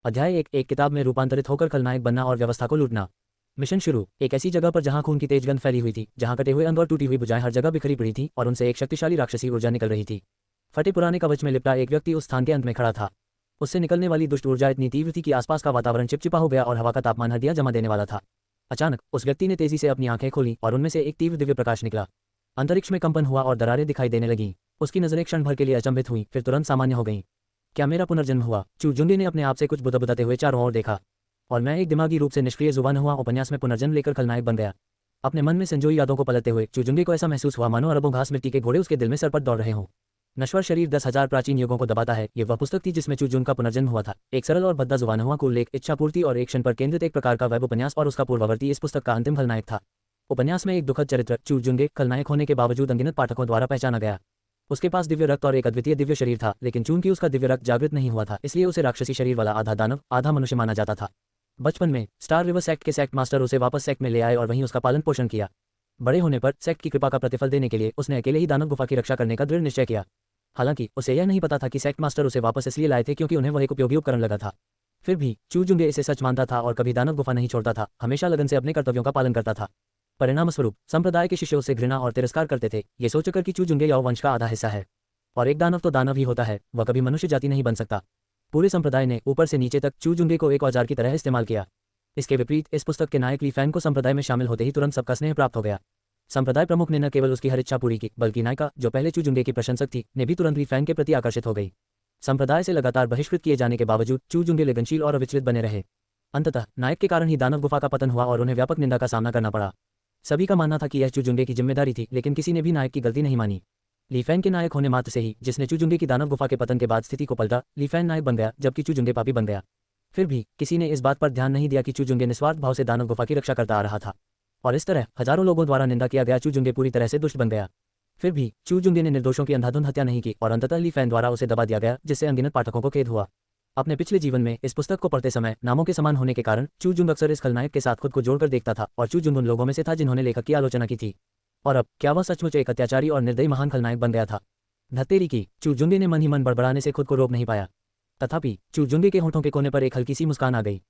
अध्याय एक किताब में रूपांतरित होकर खलनायक बनना और व्यवस्था को लूटना। मिशन शुरू। एक ऐसी जगह पर जहां खून की तेज गंध फैली हुई थी, जहां कटे हुए अंग और टूटी हुई भुजाएं हर जगह बिखरी पड़ी थीं और उनसे एक शक्तिशाली राक्षसी ऊर्जा निकल रही थी। फटे पुराने कवच में लिपटा एक व्यक्ति उस स्थान के अंत में खड़ा था। उससे निकलने वाली दुष्ट ऊर्जा इतनी तीव्र थी कि आसपास का वातावरण चिपचिपा हो गया और हवा का तापमान हड्डियां जमा देने वाला था। अचानक उस व्यक्ति ने तेजी से अपनी आंखें खोली और उनमें से एक तीव्र दिव्य प्रकाश निकला। अंतरिक्ष में कंपन हुआ और दरारें दिखाई देने लगीं। उसकी नजरें क्षण भर के लिए अचंभित हुईं, फिर तुरंत सामान्य हो गईं। क्या मेरा पुनर्जन्म हुआ? चू जुंगे ने अपने आप से कुछ बुदबुदाते हुए चारों ओर देखा। और मैं एक दिमागी रूप से निष्क्रिय जुबान हुआ उपन्यास में पुनर्जन्म लेकर खलनायक बन गया। अपने मन में संजोई यादों को पलटते हुए चूजुंगे को ऐसा महसूस हुआ मानो अरबों घास मिट्टी के घोड़े उसके दिल में सरपट दौड़ रहे हों। नश्वर शरीर 10,000 प्राचीन युगों को दबाता है, ये वह पुस्तक थी जिसमें चूजुन का पुनर्जन्म हुआ था। एक सरल और भद्दा जुबान हुआ कुल एक इच्छापूर्ति और एक क्षण पर केंद्रित एक प्रकार का वेब उपन्यास और उसका पूर्ववर्ती इस पुस्तक का अंतिम खलनायक था। उपन्यास में एक दुखद चरित्र चूजुंगे खलनायक होने के बावजूद अनगिनत पाठकों द्वारा पहचाना गया। उसके पास दिव्य रक्त और एक अद्वितीय दिव्य शरीर था, लेकिन चूंकि उसका दिव्य रक्त जागृत नहीं हुआ था, इसलिए उसे राक्षसी शरीर वाला आधा दानव आधा मनुष्य माना जाता था। बचपन में स्टार रिवर सेक्ट के सेक्ट मास्टर उसे वापस सेक्ट में ले आए और वहीं उसका पालन पोषण किया। बड़े होने पर सेक्ट की कृपा का प्रतिफल देने के लिए उसने अकेले ही दानव गुफा की रक्षा करने का दृढ़ निश्चय किया। हालांकि उसे यह नहीं पता था कि सेक्ट मास्टर उसे वापस इसलिए लाए थे क्योंकि उन्हें वह एक उपयोगी उपकरण लगा था। फिर भी चूजुंगे इसे सच मानता था और कभी दानव गुफा नहीं छोड़ता था, हमेशा लगन से अपने कर्तव्यों का पालन करता था। परिणामस्वरूप संप्रदाय के शिष्य उससे घृणा और तिरस्कार करते थे, ये सोचकर कि चूजुंगे याओ वंश का आधा हिस्सा है और एक दानव तो दानव ही होता है, वह कभी मनुष्य जाति नहीं बन सकता। पूरे संप्रदाय ने ऊपर से नीचे तक चूजुंगे को एक औजार की तरह इस्तेमाल किया। इसके विपरीत इस पुस्तक के नायक ली फैन को संप्रदाय में शामिल होते ही तुरंत सबका स्नेह प्राप्त हो गया। संप्रदाय प्रमुख ने न केवल उसकी हर इच्छा पूरी की, बल्कि नायिका, जो पहले चूजुंगे की प्रशंसक थी, ने भी तुरंत ली फैन के प्रति आकर्षित हो गई। संप्रदाय से लगातार बहिष्कृत किए जाने के बावजूद चूजुंगे लगनशील और अविचलित बने रहे। अंततः नायक के कारण ही दानव गुफा का पतन हुआ और उन्हें व्यापक निंदा का सामना करना पड़ा। सभी का मानना था कि यह चूजुंगे की जिम्मेदारी थी, लेकिन किसी ने भी नायक की गलती नहीं मानी। ली फैन के नायक होने मात्र से ही, जिसने चूजुंगे की दानव गुफा के पतन के बाद स्थिति को पलटा, ली फैन नायक बन गया, जबकि चूजुंगे पापी बन गया। फिर भी किसी ने इस बात पर ध्यान नहीं दिया कि चूजुंगे निस्वार्थ भाव से दानव गुफा की रक्षा करता आ रहा था, और इस तरह हजारों लोगों द्वारा निंदा किया गया चूजुंगे पूरी तरह से दुष्ट बन गया। फिर भी चूजुंगे ने निर्दोषों की अंधाधुंध हत्या नहीं की और अंततः ली फैन द्वारा उसे दबा दिया गया, जिससे अनगिनत पाठकों को खेद हुआ। अपने पिछले जीवन में इस पुस्तक को पढ़ते समय नामों के समान होने के कारण चूजुंग अक्सर इस खलनायक के साथ खुद को जोड़कर देखता था, और चूजुंग उन लोगों में से था जिन्होंने लेखक की आलोचना की थी। और अब क्या वह सचमुच एक अत्याचारी और निर्दयी महान खलनायक बन गया था? धत्तेरी की, चूजुंगे ने मन ही मन बड़बड़ाने से खुद को रोक नहीं पाया। तथापि चूजुंगे के होंठों के कोने पर एक हल्की सी मुस्कान आ गई।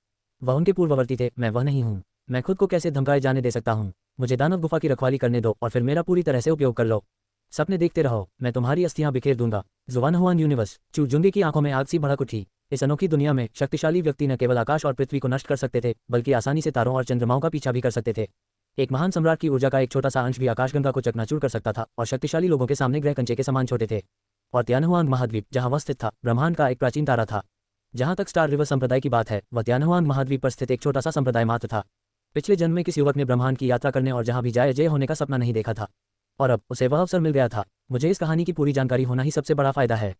वह उनके पूर्ववर्ती थे, मैं वह नहीं हूँ। मैं खुद को कैसे धमकाए जाने दे सकता हूँ? मुझे दानव गुफा की रखवाली करने दो और फिर मेरा पूरी तरह से उपयोग कर लो। सपने देखते रहो, मैं तुम्हारी अस्थियां बिखेर दूंगा। जुवानहुआन यूनिवर्स। चूजुंगे की आंखों में आग सी भड़क उठी। इस अनोखी दुनिया में शक्तिशाली व्यक्ति न केवल आकाश और पृथ्वी को नष्ट कर सकते थे, बल्कि आसानी से तारों और चंद्रमाओं का पीछा भी कर सकते थे। एक महान सम्राट की ऊर्जा का एक छोटा सा अंश भी आकाशगंगा को चकनाचूर कर सकता था, और शक्तिशाली लोगों के सामने ग्रह कंचे के समान छोटे थे। और त्यानहुआंग महाद्वीप, जहां वह स्थित था, ब्रह्मांड का एक प्राचीन तारा था। जहां तक स्टार रिवर संप्रदाय की बात है, वह त्यानहुआंग महाद्वीप पर स्थित एक छोटा सा संप्रदाय मात्र था। पिछले जन्म में किस युवक ने ब्रह्मांड की यात्रा करने और जहां भी जाए जय होने का सपना नहीं देखा था, और अब उसे वह अवसर मिल गया था। मुझे इस कहानी की पूरी जानकारी होना ही सबसे बड़ा फायदा है।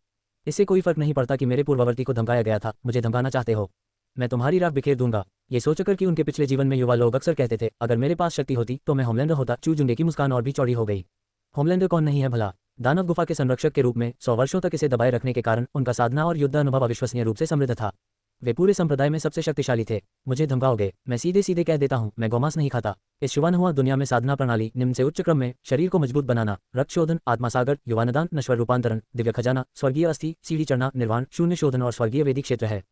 इससे कोई फर्क नहीं पड़ता कि मेरे पूर्ववर्ती को धमकाया गया था, मुझे धमकाना चाहते हो, मैं तुम्हारी राख बिखेर दूंगा। ये सोचकर कि उनके पिछले जीवन में युवा लोग अक्सर कहते थे, अगर मेरे पास शक्ति होती तो मैं होमलैंडर होता, चूजुंगे की मुस्कान और भी चौड़ी हो गई। होमलैंडर कौन नहीं है भला? दानव गुफा के संरक्षक के रूप में 100 वर्षों तक इसे दबाए रखने के कारण उनका साधना और युद्ध अनुभव अविश्वसनीय रूप से समृद्ध था। वे पूरे संप्रदाय में सबसे शक्तिशाली थे। मुझे धमकाओगे? मैं सीधे सीधे कह देता हूँ, मैं गोमांस नहीं खाता। इस शुभानुहुआ दुनिया में साधना प्रणाली निम्न से उच्च क्रम में शरीर को मजबूत बनाना, रक्त शोधन, आत्मा सागर, युवानदान, नश्वर रूपांतरण, दिव्य खजाना, स्वर्गीय अस्थि, सीढ़ी चढ़ना, निर्वाण, शून्य शोधन और स्वर्गीय वेदी क्षेत्र है।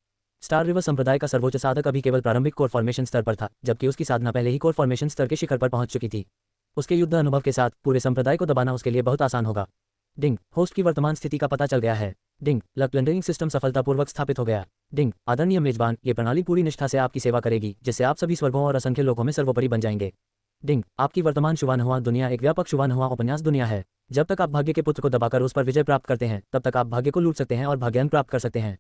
स्टार रिवर संप्रदाय का सर्वोच्च साधक अभी केवल प्रारंभिक कोर फॉर्मेशन स्तर पर था, जबकि उसकी साधना पहले ही कोर फॉर्मेशन स्तर के शिखर पर पहुंच चुकी थी। उसके युद्ध अनुभव के साथ पूरे संप्रदाय को दबाना उसके लिए बहुत आसान होगा। डिंग, होस्ट की वर्तमान स्थिति का पता चल गया है। डिंग, लक ब्लेंडरिंग सिस्टम सफलतापूर्वक स्थापित हो गया। डिंग, आदरणीय मेजबान, ये प्रणाली पूरी निष्ठा से आपकी सेवा करेगी, जिससे आप सभी स्वर्गों और असंख्य लोगों में सर्वोपरि बन जाएंगे। डिंग, आपकी वर्तमान शुभानुहुआ दुनिया एक व्यापक शुभानुहुआ उपन्यास दुनिया है। जब तक आप भाग्य के पुत्र को दबाकर उस पर विजय प्राप्त करते हैं, तब तक आप भाग्य को लूट सकते हैं और भाग्यांक प्राप्त कर सकते हैं।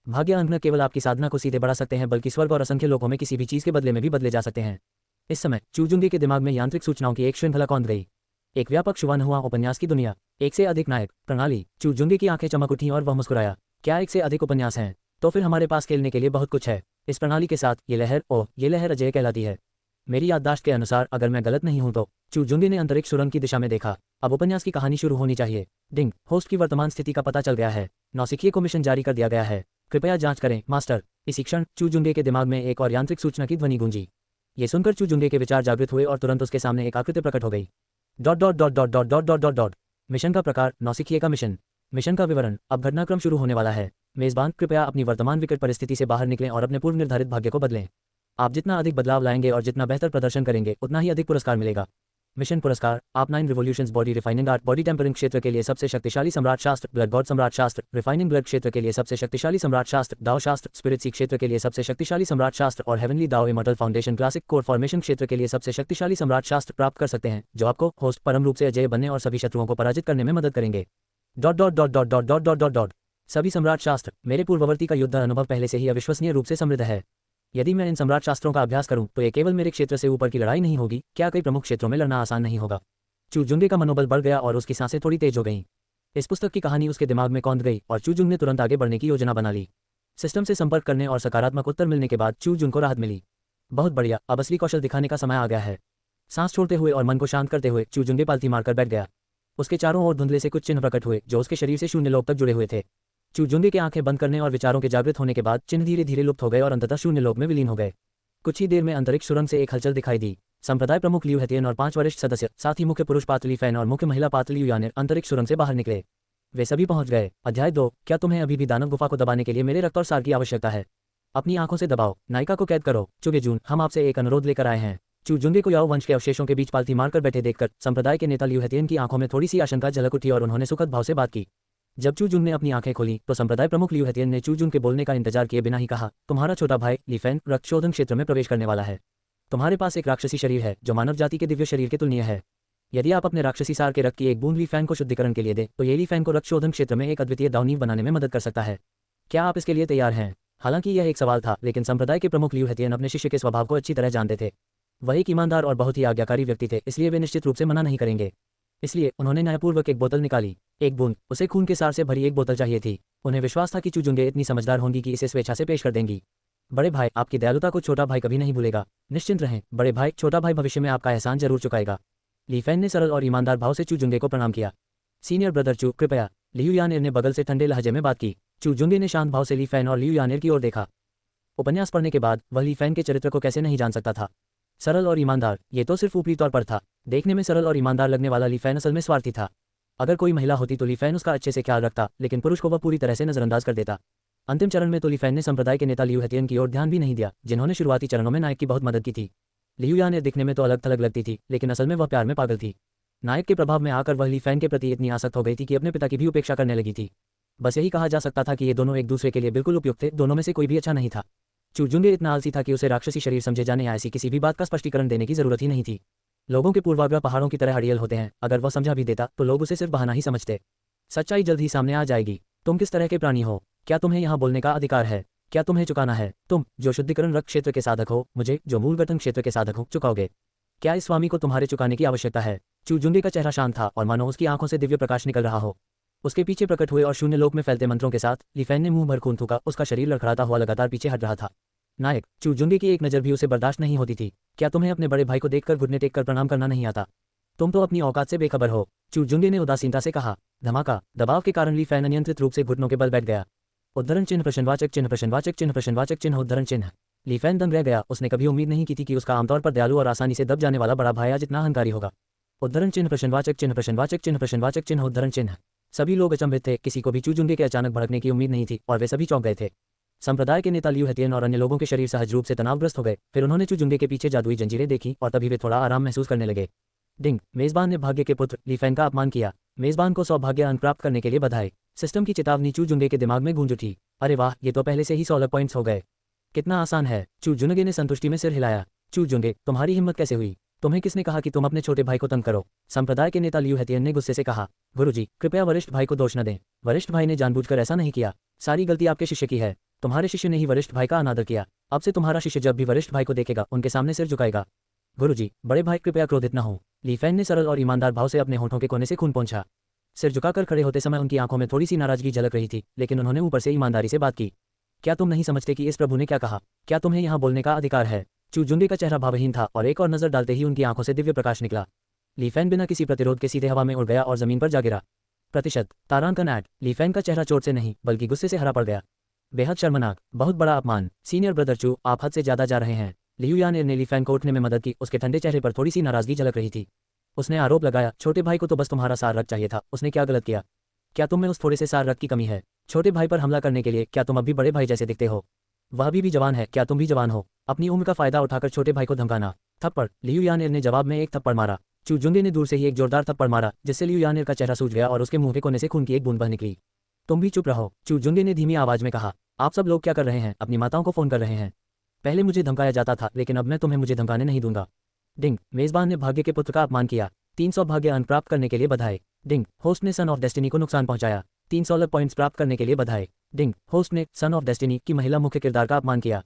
भाग्य अंक न केवल आपकी साधना को सीधे बढ़ा सकते हैं, बल्कि स्वर्ग और असंख्य लोगों में किसी भी चीज के बदले में भी बदले जा सकते हैं। इस समय चूजुंगे के दिमाग में यांत्रिक सूचनाओं की एक श्रृंखला कौंध गई। एक व्यापक शुभानुहुआ उपन्यास की दुनिया, एक से अधिक नायक, प्रणाली। चूजुंगे की आंखें चमक उठीं और वह मुस्कुराया। क्या एक से अधिक उपन्यास हैं? तो फिर हमारे पास खेलने के लिए बहुत कुछ है। इस प्रणाली के साथ ये लहर अजय कहलाती है। मेरी याददाश्त के अनुसार, अगर मैं गलत नहीं हूं तो। चूजुंगे ने अंतरिक्ष सुरंग की दिशा में देखा। अब उपन्यास की कहानी शुरू होनी चाहिए। डिंग, होस्ट की वर्तमान स्थिति का पता चल गया है। नौसिखिए को मिशन जारी कर दिया गया है। कृपया जांच करें मास्टर। इसी क्षण चूजुंगे के दिमाग में एक और यांत्रिक सूचना की ध्वनि गूंजी। ये सुनकर चूजुंगे के विचार जागृत हुए और तुरंत उसके सामने एक आकृति प्रकट हो गई। Dot dot dot dot dot dot dot dot dot. Mission का प्रकार, नौसिखिए का मिशन। मिशन का विवरण, अब घटनाक्रम शुरू होने वाला है। मेजबान, कृपया अपनी वर्तमान विकट परिस्थिति से बाहर निकलें और अपने पूर्व निर्धारित भाग्य को बदलें। आप जितना अधिक बदलाव लाएंगे और जितना बेहतर प्रदर्शन करेंगे उतना ही अधिक पुरस्कार मिलेगा। मिशन पुरस्कार, आप 9 revolutions body refining art body tempering क्षेत्र के लिए सबसे शक्तिशाली सम्राट शास्त्र, ब्लड गॉड सम्राट शास्त्र, रिफाइनिंग ब्लड क्षेत्र के लिए सबसे शक्तिशाली सम्राट शास्त्र, दाव शास्त्र, स्पिरिट सी क्षेत्र के लिए सबसे शक्तिशाली सम्राट शास्त्र और हेवनली दाव immortal foundation classic core formation क्षेत्र के लिए सबसे शक्तिशाली सम्राट शास्त्र प्राप्त कर सकते हैं, जो आपको होस्ट परम रूप से अजय बनने और सभी शत्रुओं को पराजित करने में मदद करेंगे। सभी सम्राट शास्त्र, मेरे पूर्ववर्ती का युद्ध अनुभव पहले से ही अविश्वसनीय रूप से समृद्ध है। यदि मैं इन सम्राट शास्त्रों का अभ्यास करूं तो ये केवल मेरे क्षेत्र से ऊपर की लड़ाई नहीं होगी, क्या कई प्रमुख क्षेत्रों में लड़ना आसान नहीं होगा। चूजुंगे का मनोबल बढ़ गया और उसकी सांसें थोड़ी तेज हो गईं। इस पुस्तक की कहानी उसके दिमाग में कौंध गई और चूजुंग ने तुरंत आगे बढ़ने की योजना बना ली। सिस्टम से संपर्क करने और सकारात्मक उत्तर मिलने के बाद चूजुंग को राहत मिली। बहुत बढ़िया, अब असली कौशल दिखाने का समय आ गया है। सांस छोड़ते हुए और मन को शांत करते हुए चूजुंगे पालथी मारकर बैठ गया। उसके चारों ओर धुंधले से कुछ चिन्ह प्रकट हुए जो उसके शरीर से शून्य लोक तक जुड़े हुए थे। चूजुंगे की आंखें बंद करने और विचारों के जागृत होने के बाद चिन्ह धीरे धीरे लुप्त हो गए और अंततः शून्य लोक में विलीन हो गए। कुछ ही देर में अंतरिक्ष सुरंग से एक हलचल दिखाई दी। संप्रदाय प्रमुख लियू हेतियन और 5 वरिष्ठ सदस्य, साथ ही मुख्य पुरुष पातली फैन और मुख्य महिला पातली युयानिर अंतरिक्ष सुरंग से बाहर निकले। वे सभी पहुंच गए। अध्याय 2, क्या तुम्हें अभी भी दानव गुफा को दबाने के लिए मेरे रक्त और सार की आवश्यकता है? अपनी आंखों से दबाओ, नायिका को कैद करो। चुगेजून, हम आपसे एक अनुरोध लेकर आए हैं। चूजुंगे को याओ वंश के अवशेषों के बीच पालथी मारकर बैठे देखकर संप्रदाय के नेता लियू हेतियन की आंखों में थोड़ी सी आशंका झलक उठी और उन्होंने सुखद भाव से बात की। जब चूजुंग ने अपनी आंखें खोली तो संप्रदाय प्रमुख लियू हेतियन ने चूजुंग के बोलने का इंतजार किए बिना ही कहा, तुम्हारा छोटा भाई ली फैन रक्तशोधन क्षेत्र में प्रवेश करने वाला है। तुम्हारे पास एक राक्षसी शरीर है जो मानव जाति के दिव्य शरीर के तुलनीय है। यदि आप अपने राक्षसी सार के रक्त की एक बूंद ली फैन को शुद्धिकरण के लिए दें तो ये ली फैन को रक्तशोधन क्षेत्र में एक अद्वितीय दावनीव बनाने में मदद कर सकता है। क्या आप इसके लिए तैयार हैं? हालांकि यह एक सवाल था, लेकिन संप्रदाय के प्रमुख लियू हेतियन अपने शिष्य के स्वभाव को अच्छी तरह जानते थे। वह एक ईमानदार और बहुत ही आज्ञाकारी व्यक्ति थे, इसलिए वे निश्चित रूप से मना नहीं करेंगे। इसलिए उन्होंने न्यायपूर्वक एक बोतल निकाली। एक बूंद, उसे खून के सार से भरी एक बोतल चाहिए थी। उन्हें विश्वास था कि चूजुंगे इतनी समझदार होंगी कि इसे स्वेच्छा से पेश कर देंगी। बड़े भाई, आपकी दयालुता को छोटा भाई कभी नहीं भूलेगा। निश्चिंत रहें बड़े भाई, छोटा भाई भविष्य में आपका एहसान जरूर चुकाएगा। ली फैन ने सरल और ईमानदार भाव से चूजुंगे को प्रणाम किया। सीनियर ब्रदर चू, कृपया, लियू यानिर ने बगल से ठंडे लहजे में बात की। चूजुंगे ने शांत भाव से ली फैन और लियू यानिर की ओर देखा। उपन्यास पढ़ने के बाद वह ली फैन के चरित्र को कैसे नहीं जान सकता था। सरल और ईमानदार, ये तो सिर्फ ऊपरी तौर पर था। देखने में सरल और ईमानदार लगने वाला ली फैन असल में स्वार्थी था। अगर कोई महिला होती तो ली फैन उसका अच्छे से ख्याल रखता, लेकिन पुरुष को वह पूरी तरह से नजरअंदाज कर देता। अंतिम चरण में तो ली फैन ने संप्रदाय के नेता लियू हेतियन की ओर ध्यान भी नहीं दिया, जिन्होंने शुरुआती चरणों में नायक की बहुत मदद की थी। लियू यानिर दिखने में तो अलग थलग लगती थी, लेकिन असल में वह प्यार में पागल थी। नायक के प्रभाव में आकर वह ली फैन के प्रति इतनी आसक्त हो गई थी कि अपने पिता की भी उपेक्षा करने लगी थी। बस यही कहा जा सकता था कि ये दोनों एक दूसरे के लिए बिल्कुल उपयुक्त थे, दोनों में से कोई भी अच्छा नहीं था। चूजुंगे इतना आलसी था कि उसे राक्षसी शरीर समझे जाने या ऐसी किसी भी बात का स्पष्टीकरण देने की जरूरत ही नहीं थी। लोगों के पूर्वाग्रह पहाड़ों की तरह अड़ियल होते हैं, अगर वह समझा भी देता तो लोग उसे सिर्फ बहाना ही समझते। सच्चाई जल्द ही सामने आ जाएगी। तुम किस तरह के प्राणी हो? क्या तुम्हें यहाँ बोलने का अधिकार है? क्या तुम्हें चुकाना है? तुम जो शुद्धिकरण रक्त क्षेत्र के साधक हो, मुझे जो मूल गठन क्षेत्र के साधक हो, चुकाओगे? क्या इस स्वामी को तुम्हारे चुकाने की आवश्यकता है? चूजुंगे का चेहरा शांत था और मानो उसकी आंखों से दिव्य प्रकाश निकल रहा हो। उसके पीछे प्रकट हुए और शून्य लोक में फैलते मंत्रों के साथ ली फैन ने मुंह भर खून थूका। उसका शरीर लड़खड़ाता हुआ लगातार पीछे हट रहा था। नायक, चूजुंगे की एक नज़र भी उसे बर्दाश्त नहीं होती थी। क्या तुम्हें अपने बड़े भाई को देखकर घुटने टेक कर प्रणाम करना नहीं आता? तुम तो अपनी औकात से बेखबर हो, चूजुंगे ने उदासीनता से कहा। धमाका, दबाव के कारण ली फैन अनियंत्रित रूप से घुटनों के बल बैठ गया। उद्धरण चिन्ह प्रश्नवाचक चिन्ह प्रश्नवाचक चिन्ह प्रश्नवाचक चिन्ह उद्धरण चिन्ह। ली फैन दंग रह गया। उसने कभी उम्मीद नहीं की थी कि उसका आमतौर पर दयालु और आसानी से दब जाने वाला बड़ा भाई आज इतना अहंकारी होगा। उद्धरण चिन्ह प्रश्नवाचक चिन्ह प्रश्नवाचक चिन्ह प्रश्नवाचक चिन्ह उद्धरण चिन्ह। सभी लोग अचंभित थे, किसी को भी चूजुंगे के अचानक भड़कने की उम्मीद नहीं थी और वे सभी चौंक गए थे। संप्रदाय के नेता लियू हेतियन और अन्य लोगों के शरीर सहज रूप से तनावग्रस्त हो गए। फिर उन्होंने चूजुंगे के पीछे जादुई जंजीरें देखी और तभी वे थोड़ा आराम महसूस करने लगे। डिंग, मेजबान ने भाग्य के पुत्र ली फैन का अपमान किया। मेजबान को सौभाग्य अंक प्राप्त करने के लिए बधाई। सिस्टम की चेतावनी चूजुंगे के दिमाग में गूंज उठी। अरे वाह, ये तो पहले से ही 16 पॉइंट्स हो गए। कितना आसान है। चूजुंगे ने संतुष्टि में सिर हिलाया। चूजुंगे, तुम्हारी हिम्मत कैसे हुई? तुम्हें किसने कहा कि तुम अपने छोटे भाई को तंग करो? संप्रदाय के नेता लियू हेतियन ने गुस्से से कहा। गुरुजी, कृपया वरिष्ठ भाई को दोष न दें। वरिष्ठ भाई ने जानबूझकर ऐसा नहीं किया। सारी गलती आपके शिष्य की है। तुम्हारे शिष्य ने ही वरिष्ठ भाई का अनादर किया। अब से तुम्हारा शिष्य जब भी वरिष्ठ भाई को देखेगा उनके सामने सिर झुकाएगा। गुरुजी, बड़े भाई कृपया क्रोधित न हो। ली फैन ने सरल और ईमानदार भाव से अपने होठों के कोने से खून पोंछा। सिर झुकाकर खड़े होते समय उनकी आंखों में थोड़ी सी नाराजगी झलक रही थी, लेकिन उन्होंने ऊपर से ईमानदारी से बात की। क्या तुम नहीं समझते कि इस प्रभु ने क्या कहा? क्या तुम्हें यहाँ बोलने का अधिकार है? चूजुंगे का चेहरा भावहीन था और एक और नजर डालते ही उनकी आंखों से दिव्य प्रकाश निकला। ली फैन बिना किसी प्रतिरोध के सीधे हवा में उड़ गया और जमीन पर जा गिरा। प्रतिशत तारांकन ऐड। ली फैन का चेहरा चोट से नहीं बल्कि गुस्से से हरा पड़ गया। बेहद शर्मनाक, बहुत बड़ा अपमान। सीनियर ब्रदर चू, आप हद से ज्यादा जा रहे हैं। लियू यानिर ने ली फैन को उठने में मदद की। उसके ठंडे चेहरे पर थोड़ी सी नाराजगी झलक रही थी। उसने आरोप लगाया, छोटे भाई को तो बस तुम्हारा सार रक्त चाहिए था, उसने क्या गलत किया? क्या तुम में उस थोड़े से सार रक्त की कमी है? छोटे भाई पर हमला करने के लिए क्या तुम अब भी बड़े भाई जैसे दिखते हो? वह भी जवान है, क्या तुम भी जवान हो? अपनी उम्र का फायदा उठाकर छोटे भाई को धमकाना। थप्पड़। लियू यानेर ने जवाब में एक थप्पड़ मारा। चू जुंगे ने दूर से ही एक जोरदार थप्पड़ मारा, जिससे लियू यानेर का चेहरा सूज गया और उसके मुंह के कोने से खून की एक बूंद बह निकली। तुम भी चुप रहो, चू जुंगे ने धीमी आवाज में कहा। आप सब लोग क्या कर रहे हैं? अपनी माताओं को फोन कर रहे हैं? पहले मुझे धमकाया जाता था, लेकिन अब मैं तुम्हें मुझे धमकाने नहीं दूंगा। डिंग। मेजबान ने भाग्य के पुत्र का अपमान किया। 300 भाग्य अंक प्राप्त करने के लिए बधाई। डिंग। होस्ट ने सन ऑफ डेस्टिनी को नुकसान पहुंचाया। 300 लक पॉइंट्स प्राप्त करने के लिए बधाई। डिंग। होस्ट ने सन ऑफ डेस्टिनी की महिला मुख्य किरदार का अपमान किया।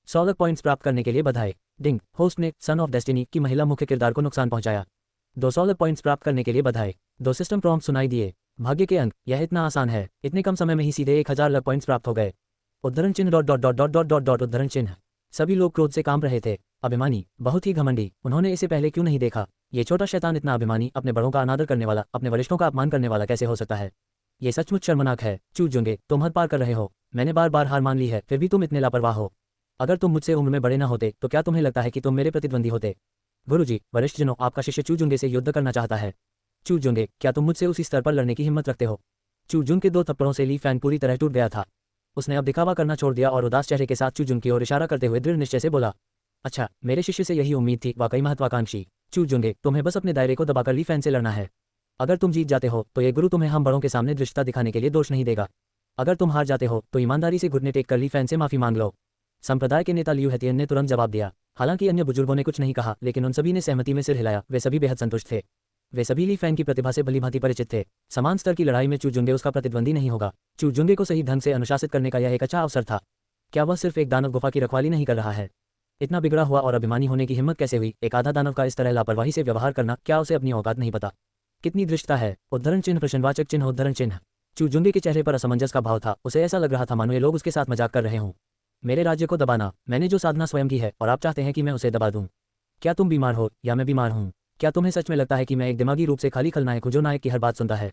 100 लक पॉइंट्स प्राप्त करने के लिए बधाई। डिंग। होस्ट ने सन ऑफ डेस्टिनी की महिला मुख्य किरदार को नुकसान पहुंचाया। 200 लक पॉइंट्स प्राप्त करने के लिए बधाई। 2 सिस्टम प्रॉम्प्ट सुनाई दिए। भाग्य के अंक। यह इतना आसान है, इतने कम समय में ही सीधे 1000 लक पॉइंट्स प्राप्त हो गए। उद्धरण चिन्ह dot dot dot dot dot dot dot उद्धरण चिन्ह। सभी लोग क्रोध से कांप रहे थे। अभिमानी, बहुत ही घमंडी, उन्होंने इसे पहले क्यों नहीं देखा? ये छोटा शैतान इतना अभिमानी, अपने बड़ों का अनादर करने वाला, अपने वरिष्ठों का अपमान करने वाला कैसे हो सकता है? ये सचमुच शर्मनाक है। चू जुंगे, तुम हद पार कर रहे हो। मैंने बार बार हार मान ली है, फिर भी तुम इतने लापरवाह हो। अगर तुम मुझसे उम्र में बड़े न होते तो क्या तुम्हें लगता है कि तुम मेरे प्रतिद्वंदी होते? गुरुजी, वरिष्ठ जनों, आपका शिष्य चू जुंगे से युद्ध करना चाहता है। चू जुंगे, क्या तुम मुझसे उसी स्तर पर लड़ने की हिम्मत रखते हो? चू जुंग के 2 थप्पड़ों से ली फैन पूरी तरह टूट गया था। उसने अब दिखावा करना छोड़ दिया और उदास चेहरे के साथ चू जुंग की ओर इशारा करते हुए दृढ़ निश्चय से बोला। अच्छा, मेरे शिष्य से यही उम्मीद थी, वाकई महत्वाकांक्षी। चू जुंगे, तुम्हें बस अपने दायरे को दबाकर ली फैन से लड़ना है। अगर तुम जीत जाते हो तो ये गुरु तुम्हें हम बड़ों के सामने दृष्टता दिखाने के लिए दोष नहीं देगा। अगर तुम हार जाते हो तो ईमानदारी से घुटने टेक कर ली फैन से माफी मांग लो। संप्रदाय के नेता लियू हेतियन ने तुरंत जवाब दिया। हालांकि अन्य बुजुर्गों ने कुछ नहीं कहा, लेकिन उन सभी ने सहमति में सिर हिलाया। वे सभी बेहद संतुष्ट थे। वे सभी ली फैन की प्रतिभा से भलीभांति परिचित थे। समान स्तर की लड़ाई में चू जुंगे उसका प्रतिद्वंदी नहीं होगा। चू जुंगे को सही ढंग से अनुशासित करने का यह एक अच्छा अवसर था। क्या वह सिर्फ एक दानव गुफा की रखवाली नहीं कर रहा है? इतना बिगड़ा हुआ और अभिमानी होने की हिम्मत कैसे हुई? एक आधा दानव का इस तरह लापरवाही से व्यवहार करना, क्या उसे अपनी औकात नहीं पता? कितनी दृष्टता है! उद्धरण चिन्ह प्रश्नवाचक चिन्ह उद्धरण चिन्ह। चू जुंगे के चेहरे पर असमंजस का भाव था। उसे ऐसा लग रहा था मानो ये लोग उसके साथ मजाक कर रहे हों। मेरे राज्य को दबाना, मैंने जो साधना स्वयं की है, और आप चाहते हैं कि मैं उसे दबा दूं? क्या तुम बीमार हो या मैं बीमार हूं? क्या तुम्हें सच में लगता है कि मैं एक दिमागी रूप से खाली खलनायक हूं जो नायक की हर बात सुनता है?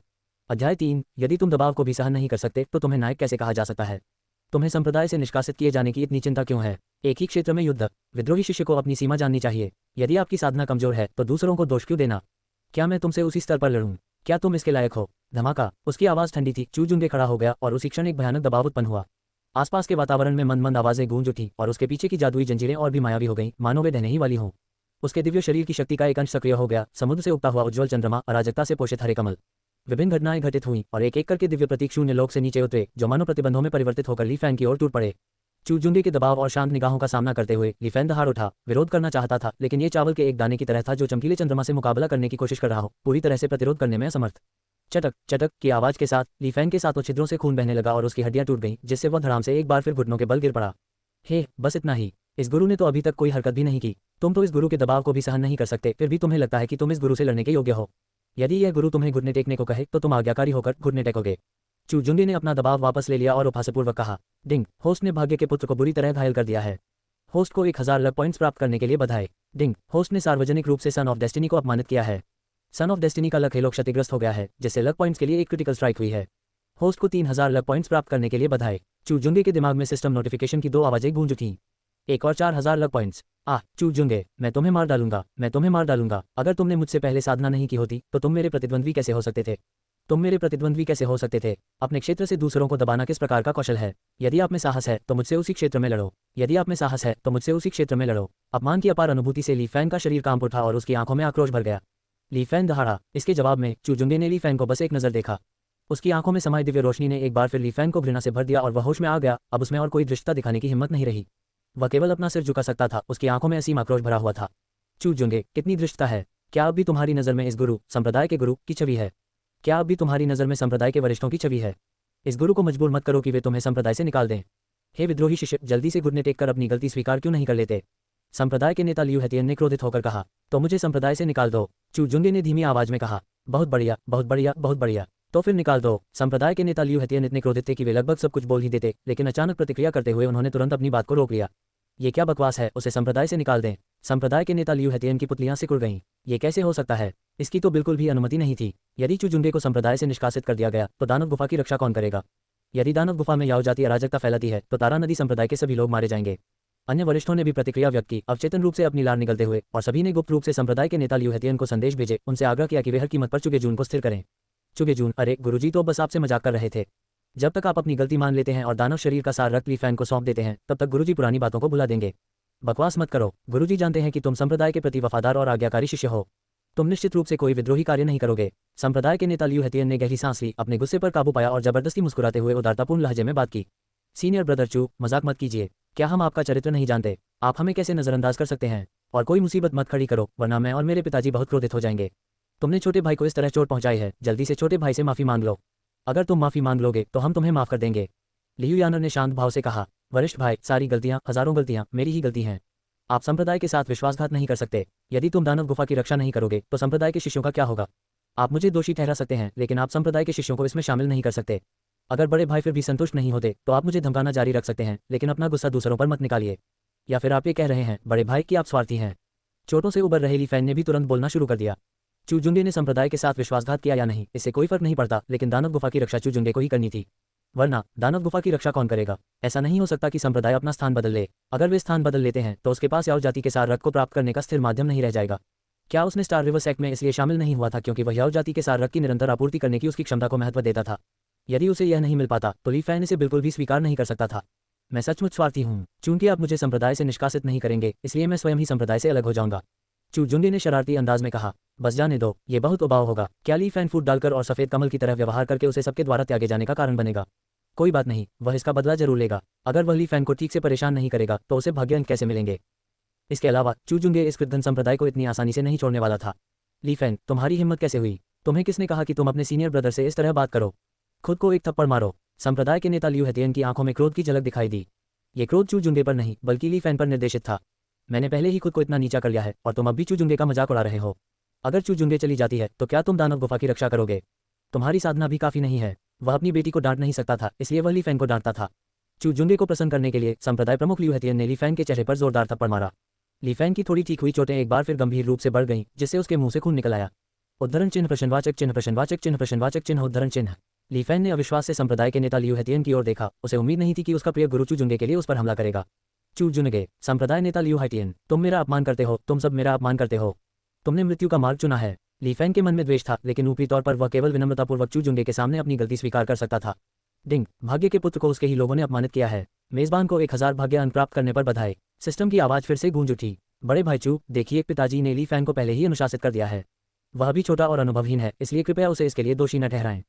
अध्याय 3। यदि तुम दबाव को भी सहन नहीं कर सकते तो तुम्हें नायक कैसे कहा जा सकता है? तुम्हें संप्रदाय से निष्कासित किए जाने की इतनी चिंता क्यों है? एक ही क्षेत्र में युद्ध। विद्रोही शिष्य को अपनी सीमा जाननी चाहिए। यदि आपकी साधना कमजोर है तो दूसरों को दोष क्यों देना? क्या मैं तुमसे उसी स्तर पर लड़ूं? क्या तुम इसके लायक हो? धमाका। उसकी आवाज ठंडी थी। चू जुंगे खड़ा हो गया और उसी क्षण एक भयानक दबाव उत्पन्न हुआ। आसपास के वातावरण में मंद मंद आवाजें गूंज उठी और उसके पीछे की जादुई जंजीरें और भी मायावी हो गईं, मानो वे ढहने ही वाली हों। उसके दिव्य शरीर की शक्ति का एक अंश सक्रिय हो गया। समुद्र से उगता हुआ उज्ज्वल चंद्रमा, अराजकता से पोषित हरे कमल। विभिन्न घटनाएं घटित हुईं और एक एक करके दिव्य प्रतीक शून्य लोक से नीचे उतरे, जो मानो प्रतिबंधों में परिवर्तित होकर ली फैन की ओर टूट पड़े। चू जुंगे के दबाव और शांत निगाहों का सामना करते हुए ली फैन दहाड़ उठा। विरोध करना चाहता था, लेकिन ये चावल के एक दाने की तरह था जो चमकीले चंद्रमा से मुकाबला करने की कोशिश कर रहा हो, पूरी तरह से प्रतिरोध करने में असमर्थ। चटक चटक की आवाज के साथ ली फैन के सातों छिद्रों से खून बहने लगा और उसकी हड्डियां टूट गईं, जिससे वह धड़ाम से एक बार फिर घुटनों के बल गिर पड़ा। हे, बस इतना ही। इस गुरु ने तो अभी तक कोई हरकत भी नहीं की। तुम तो इस गुरु के दबाव को भी सहन नहीं कर सकते, फिर भी तुम्हें लगता है कि तुम इस गुरु से लड़ने के योग्य हो। यदि यह गुरु तुम्हें घुटने टेकने को कहे तो तुम आज्ञाकारी होकर घुटने टेकोगे। चू जुंगे ने अपना दबाव वापस ले लिया और उपहासपूर्वक कहा। डिंग। होस्ट ने भाग्य के पुत्र को बुरी तरह घायल कर दिया है। होस्ट को 1000 लक पॉइंट्स प्राप्त करने के लिए बधाई। डिंग। होस्ट ने सार्वजनिक रूप से सन ऑफ डेस्टिनी को अपमानित किया है। सन ऑफ डेस्टिनी का लक हेलो क्षतिग्रस्त हो गया है, जिससे लक पॉइंट्स के लिए एक क्रिटिकल स्ट्राइक हुई है। होस्ट को 3000 लक पॉइंट्स प्राप्त करने के लिए बधाई। चू जुंगे के दिमाग में सिस्टम नोटिफिकेशन की 2 आवाजें गूंज उठीं। एक और 4000 लक पॉइंट्स। चू जुंगे, मैं तुम्हें मार डालूंगा, मैं तुम्हें मार डालूंगा। अगर तुमने मुझसे पहले साधना नहीं की होती तो तुम मेरे प्रतिद्वंद्वी कैसे हो सकते थे? तुम मेरे प्रतिद्वंद्वी कैसे हो सकते थे? अपने क्षेत्र से दूसरों को दबाना किस प्रकार का कौशल है? यदि आप में साहस है तो मुझसे उसी क्षेत्र में लड़ो। यदि आप में साहस है तो मुझसे उसी क्षेत्र में लड़ो। अपमान की अपार अनुभूति से ली फैन का शरीर कांप उठा और उसकी आंखों में आक्रोश भर गया। ली फैन दहाड़ा। इसके जवाब में चू जुंगे ने ली फैन को बस एक नजर देखा। उसकी आंखों में समाई दिव्य रोशनी ने एक बार फिर ली फैन को घृणा से भर दिया और वह होश में आ गया। अब उसमें और कोई दृष्टता दिखाने की हिम्मत नहीं रही। वह केवल अपना सिर झुका सकता था। उसकी आंखों में असीम आक्रोश भरा हुआ था। चू जुंगे, कितनी दृष्टता है! क्या अब भी तुम्हारी नज़र में इस गुरु, संप्रदाय के गुरु की छवि है? क्या अब भी तुम्हारी नज़र में संप्रदाय के वरिष्ठों की छवि है? इस गुरु को मजबूर मत करो कि वे तुम्हें संप्रदाय से निकाल दें। हे विद्रोही शिष्य, जल्दी से घुटने टेक कर अपनी गलती स्वीकार क्यों नहीं कर लेते? संप्रदाय के नेता लियू हेतियन ने क्रोधित होकर कहा। तो मुझे संप्रदाय से निकाल दो, चू जुंगे ने धीमी आवाज में कहा। बहुत बढ़िया, बहुत बढ़िया, बहुत बढ़िया। तो फिर निकाल दो। संप्रदाय के नेता लियू हेतियन इतने क्रोधित थे कि वे लगभग सब कुछ बोल ही देते, लेकिन अचानक प्रतिक्रिया करते हुए उन्होंने तुरंत अपनी बात को रोक लिया। ये क्या बकवास है? उसे संप्रदाय से निकाल दें। संप्रदाय के नेता लियू हेतियन की पुतलियां सिकुड़ गईं। ये कैसे हो सकता है? इसकी तो बिल्कुल भी अनुमति नहीं थी। यदि चू जुंगे को संप्रदाय से निष्कासित कर दिया गया तो दानव गुफा की रक्षा कौन करेगा? यदि दानव गुफा में याओ जाति अराजकता फैलाती है तो तारा नदी संप्रदाय के सभी लोग मारे जाएंगे। अन्य वरिष्ठों ने भी प्रतिक्रिया व्यक्त की, अवचेतन रूप से अपनी लार निगलते हुए, और सभी ने गुप्त रूप से संप्रदाय के नेता लियू हेतियन को संदेश भेजे, उनसे आग्रह किया कि वे हर कीमत पर चुगे जून को स्थिर करें। चुगेजून, अरे गुरुजी तो बस आपसे मजाक कर रहे थे। जब तक आप अपनी गलती मान लेते हैं और दानव शरीर का सार रख ली फैन को सौंप देते हैं तब तक गुरुजी पुरानी बातों को भुला देंगे। बकवास मत करो, गुरुजी जानते हैं कि तुम संप्रदाय के प्रति वफादार और आज्ञाकारी शिष्य हो। तुम निश्चित रूप से कोई विद्रोही कार्य नहीं करोगे। संप्रदाय के नेता लियू हेतियन ने गहरी सांस ली, अपने गुस्से पर काबू पाया और जबरदस्ती मुस्कुराते हुए उदारतापूर्ण लहजे में बात की। सीनियर ब्रदर चू, मजाक मत कीजिए। क्या हम आपका चरित्र नहीं जानते? आप हमें कैसे नजरअंदाज कर सकते हैं? और कोई मुसीबत मत खड़ी करो, वरना मैं और मेरे पिताजी बहुत क्रोधित हो जाएंगे। तुमने छोटे भाई को इस तरह चोट पहुंचाई है, जल्दी से छोटे भाई से माफी मांग लो। अगर तुम माफी मांग लोगे तो हम तुम्हें माफ कर देंगे। लियू यानर ने शांत भाव से कहा, वरिष्ठ भाई, सारी गलतियां, हजारों गलतियां मेरी ही गलती हैं। आप संप्रदाय के साथ विश्वासघात नहीं कर सकते। यदि तुम दानव गुफा की रक्षा नहीं करोगे तो संप्रदाय के शिष्यों का क्या होगा? आप मुझे दोषी ठहरा सकते हैं, लेकिन आप संप्रदाय के शिष्यों को इसमें शामिल नहीं कर सकते। अगर बड़े भाई फिर भी संतुष्ट नहीं होते तो आप मुझे धमकाना जारी रख सकते हैं, लेकिन अपना गुस्सा दूसरों पर मत निकालिए। या फिर आप ये कह रहे हैं बड़े भाई कि आप स्वार्थी हैं? चोटों से उबर रहे ली फैन ने भी तुरंत बोलना शुरू कर दिया। चूजुंगे ने संप्रदाय के साथ विश्वासघात किया या नहीं इससे कोई फर्क नहीं पड़ता, लेकिन दानव गुफा की रक्षा चूजुंगे को ही करनी थी। वरना दानव गुफा की रक्षा कौन करेगा? ऐसा नहीं हो सकता कि संप्रदाय अपना स्थान बदल ले। अगर वे स्थान बदल लेते हैं तो उसके पास याओ जाति के सार रक्त को प्राप्त करने का स्थिर माध्यम नहीं रह जाएगा। क्या उसने स्टार रिवर सेक्ट में इसलिए शामिल नहीं हुआ था क्योंकि वह याओ जाति के सार रक्त की निरंतर आपूर्ति करने की उसकी क्षमता को महत्व देता था? यदि उसे यह नहीं मिल पाता तो ली फैन इसे बिल्कुल भी स्वीकार नहीं कर सकता था। मैं सचमुच स्वार्थी हूँ। चूंकि आप मुझे संप्रदाय से निष्कासित नहीं करेंगे इसलिए मैं स्वयं ही संप्रदाय से अलग हो जाऊंगा। चूजुंगे ने शरारती अंदाज में कहा, बस जाने दो, ये बहुत उबाऊ होगा। क्या ली फैन फूट डालकर और सफेद कमल की तरह व्यवहार करके उसे सबके द्वारा त्यागे जाने का कारण बनेगा? कोई बात नहीं, वह इसका बदला जरूर लेगा। अगर वह ली फैन को ठीक से परेशान नहीं करेगा तो उसे भाग्य अंक कैसे मिलेंगे? इसके अलावा चूजुंगे इस कृतघ्न संप्रदाय को इतनी आसानी से नहीं छोड़ने वाला था। ली फैन, तुम्हारी हिम्मत कैसे हुई? तुम्हें किसने कहा कि तुम अपने सीनियर ब्रदर से इस तरह बात करो? खुद को एक थप्पड़ मारो। संप्रदाय के नेता लियू हेतियन की आंखों में क्रोध की झलक दिखाई दी। ये क्रोध चूजुंगे पर नहीं बल्कि ली फैन पर निर्देशित था। मैंने पहले ही खुद को इतना नीचा कर लिया है और तुम अब भी चूजुंगे का मजाक उड़ा रहे हो। अगर चूजुंगे चली जाती है तो क्या तुम दानव गुफा की रक्षा करोगे? तुम्हारी साधना भी काफी नहीं है। वह अपनी बेटी को डांट नहीं सकता था, इसलिए वह ली फैन को डांटता था। चूजुंगे को प्रसन्न करने के लिए संप्रदाय प्रमुख लियू हेतियन ने ली फैन के चेहरे पर जोरदार थप्पड़ मारा। ली फैन की थोड़ी ठीक हुई चोटें एक बार फिर गंभीर रूप से बढ़ गईं, जिससे उसके मुंह से खून निकल आया। उद्धरण चिन्ह प्रश्नवाचक चिन्ह प्रश्नवाचक चिन्ह प्रश्नवाचक चिन्ह उद्धरण चिन्ह। ली फैन ने अविश्वास से संप्रदाय के नेता लियू हेतियन की ओर देखा। उसे उम्मीद नहीं थी कि उसका प्रिय गुरु चूजुंगे के लिए उस पर हमला करेगा। चूजुंगे, संप्रदाय नेता लियू हेतियन, तुम मेरा अपमान करते हो, तुम सब मेरा अपमान करते हो। तुमने मृत्यु का मार्ग चुना है। ली फैन के मन में द्वेष था, लेकिन ऊपरी तौर पर वह केवल विनम्रतापूर्वक चूजुंगे के सामने अपनी गलती स्वीकार कर सकता था। डिंग, भाग्य के पुत्र को उसके ही लोगों ने अपमानित किया है। मेजबान को 1000 भाग्य अंक प्राप्त करने पर बधाई। सिस्टम की आवाज फिर से गूंज उठी। बड़े भाई चू, देखिए, पिताजी ने ली फैन को पहले ही अनुशासित कर दिया है। वह भी छोटा और अनुभवहीन है, इसलिए कृपया उसे इसके लिए दोषी न ठहराएं।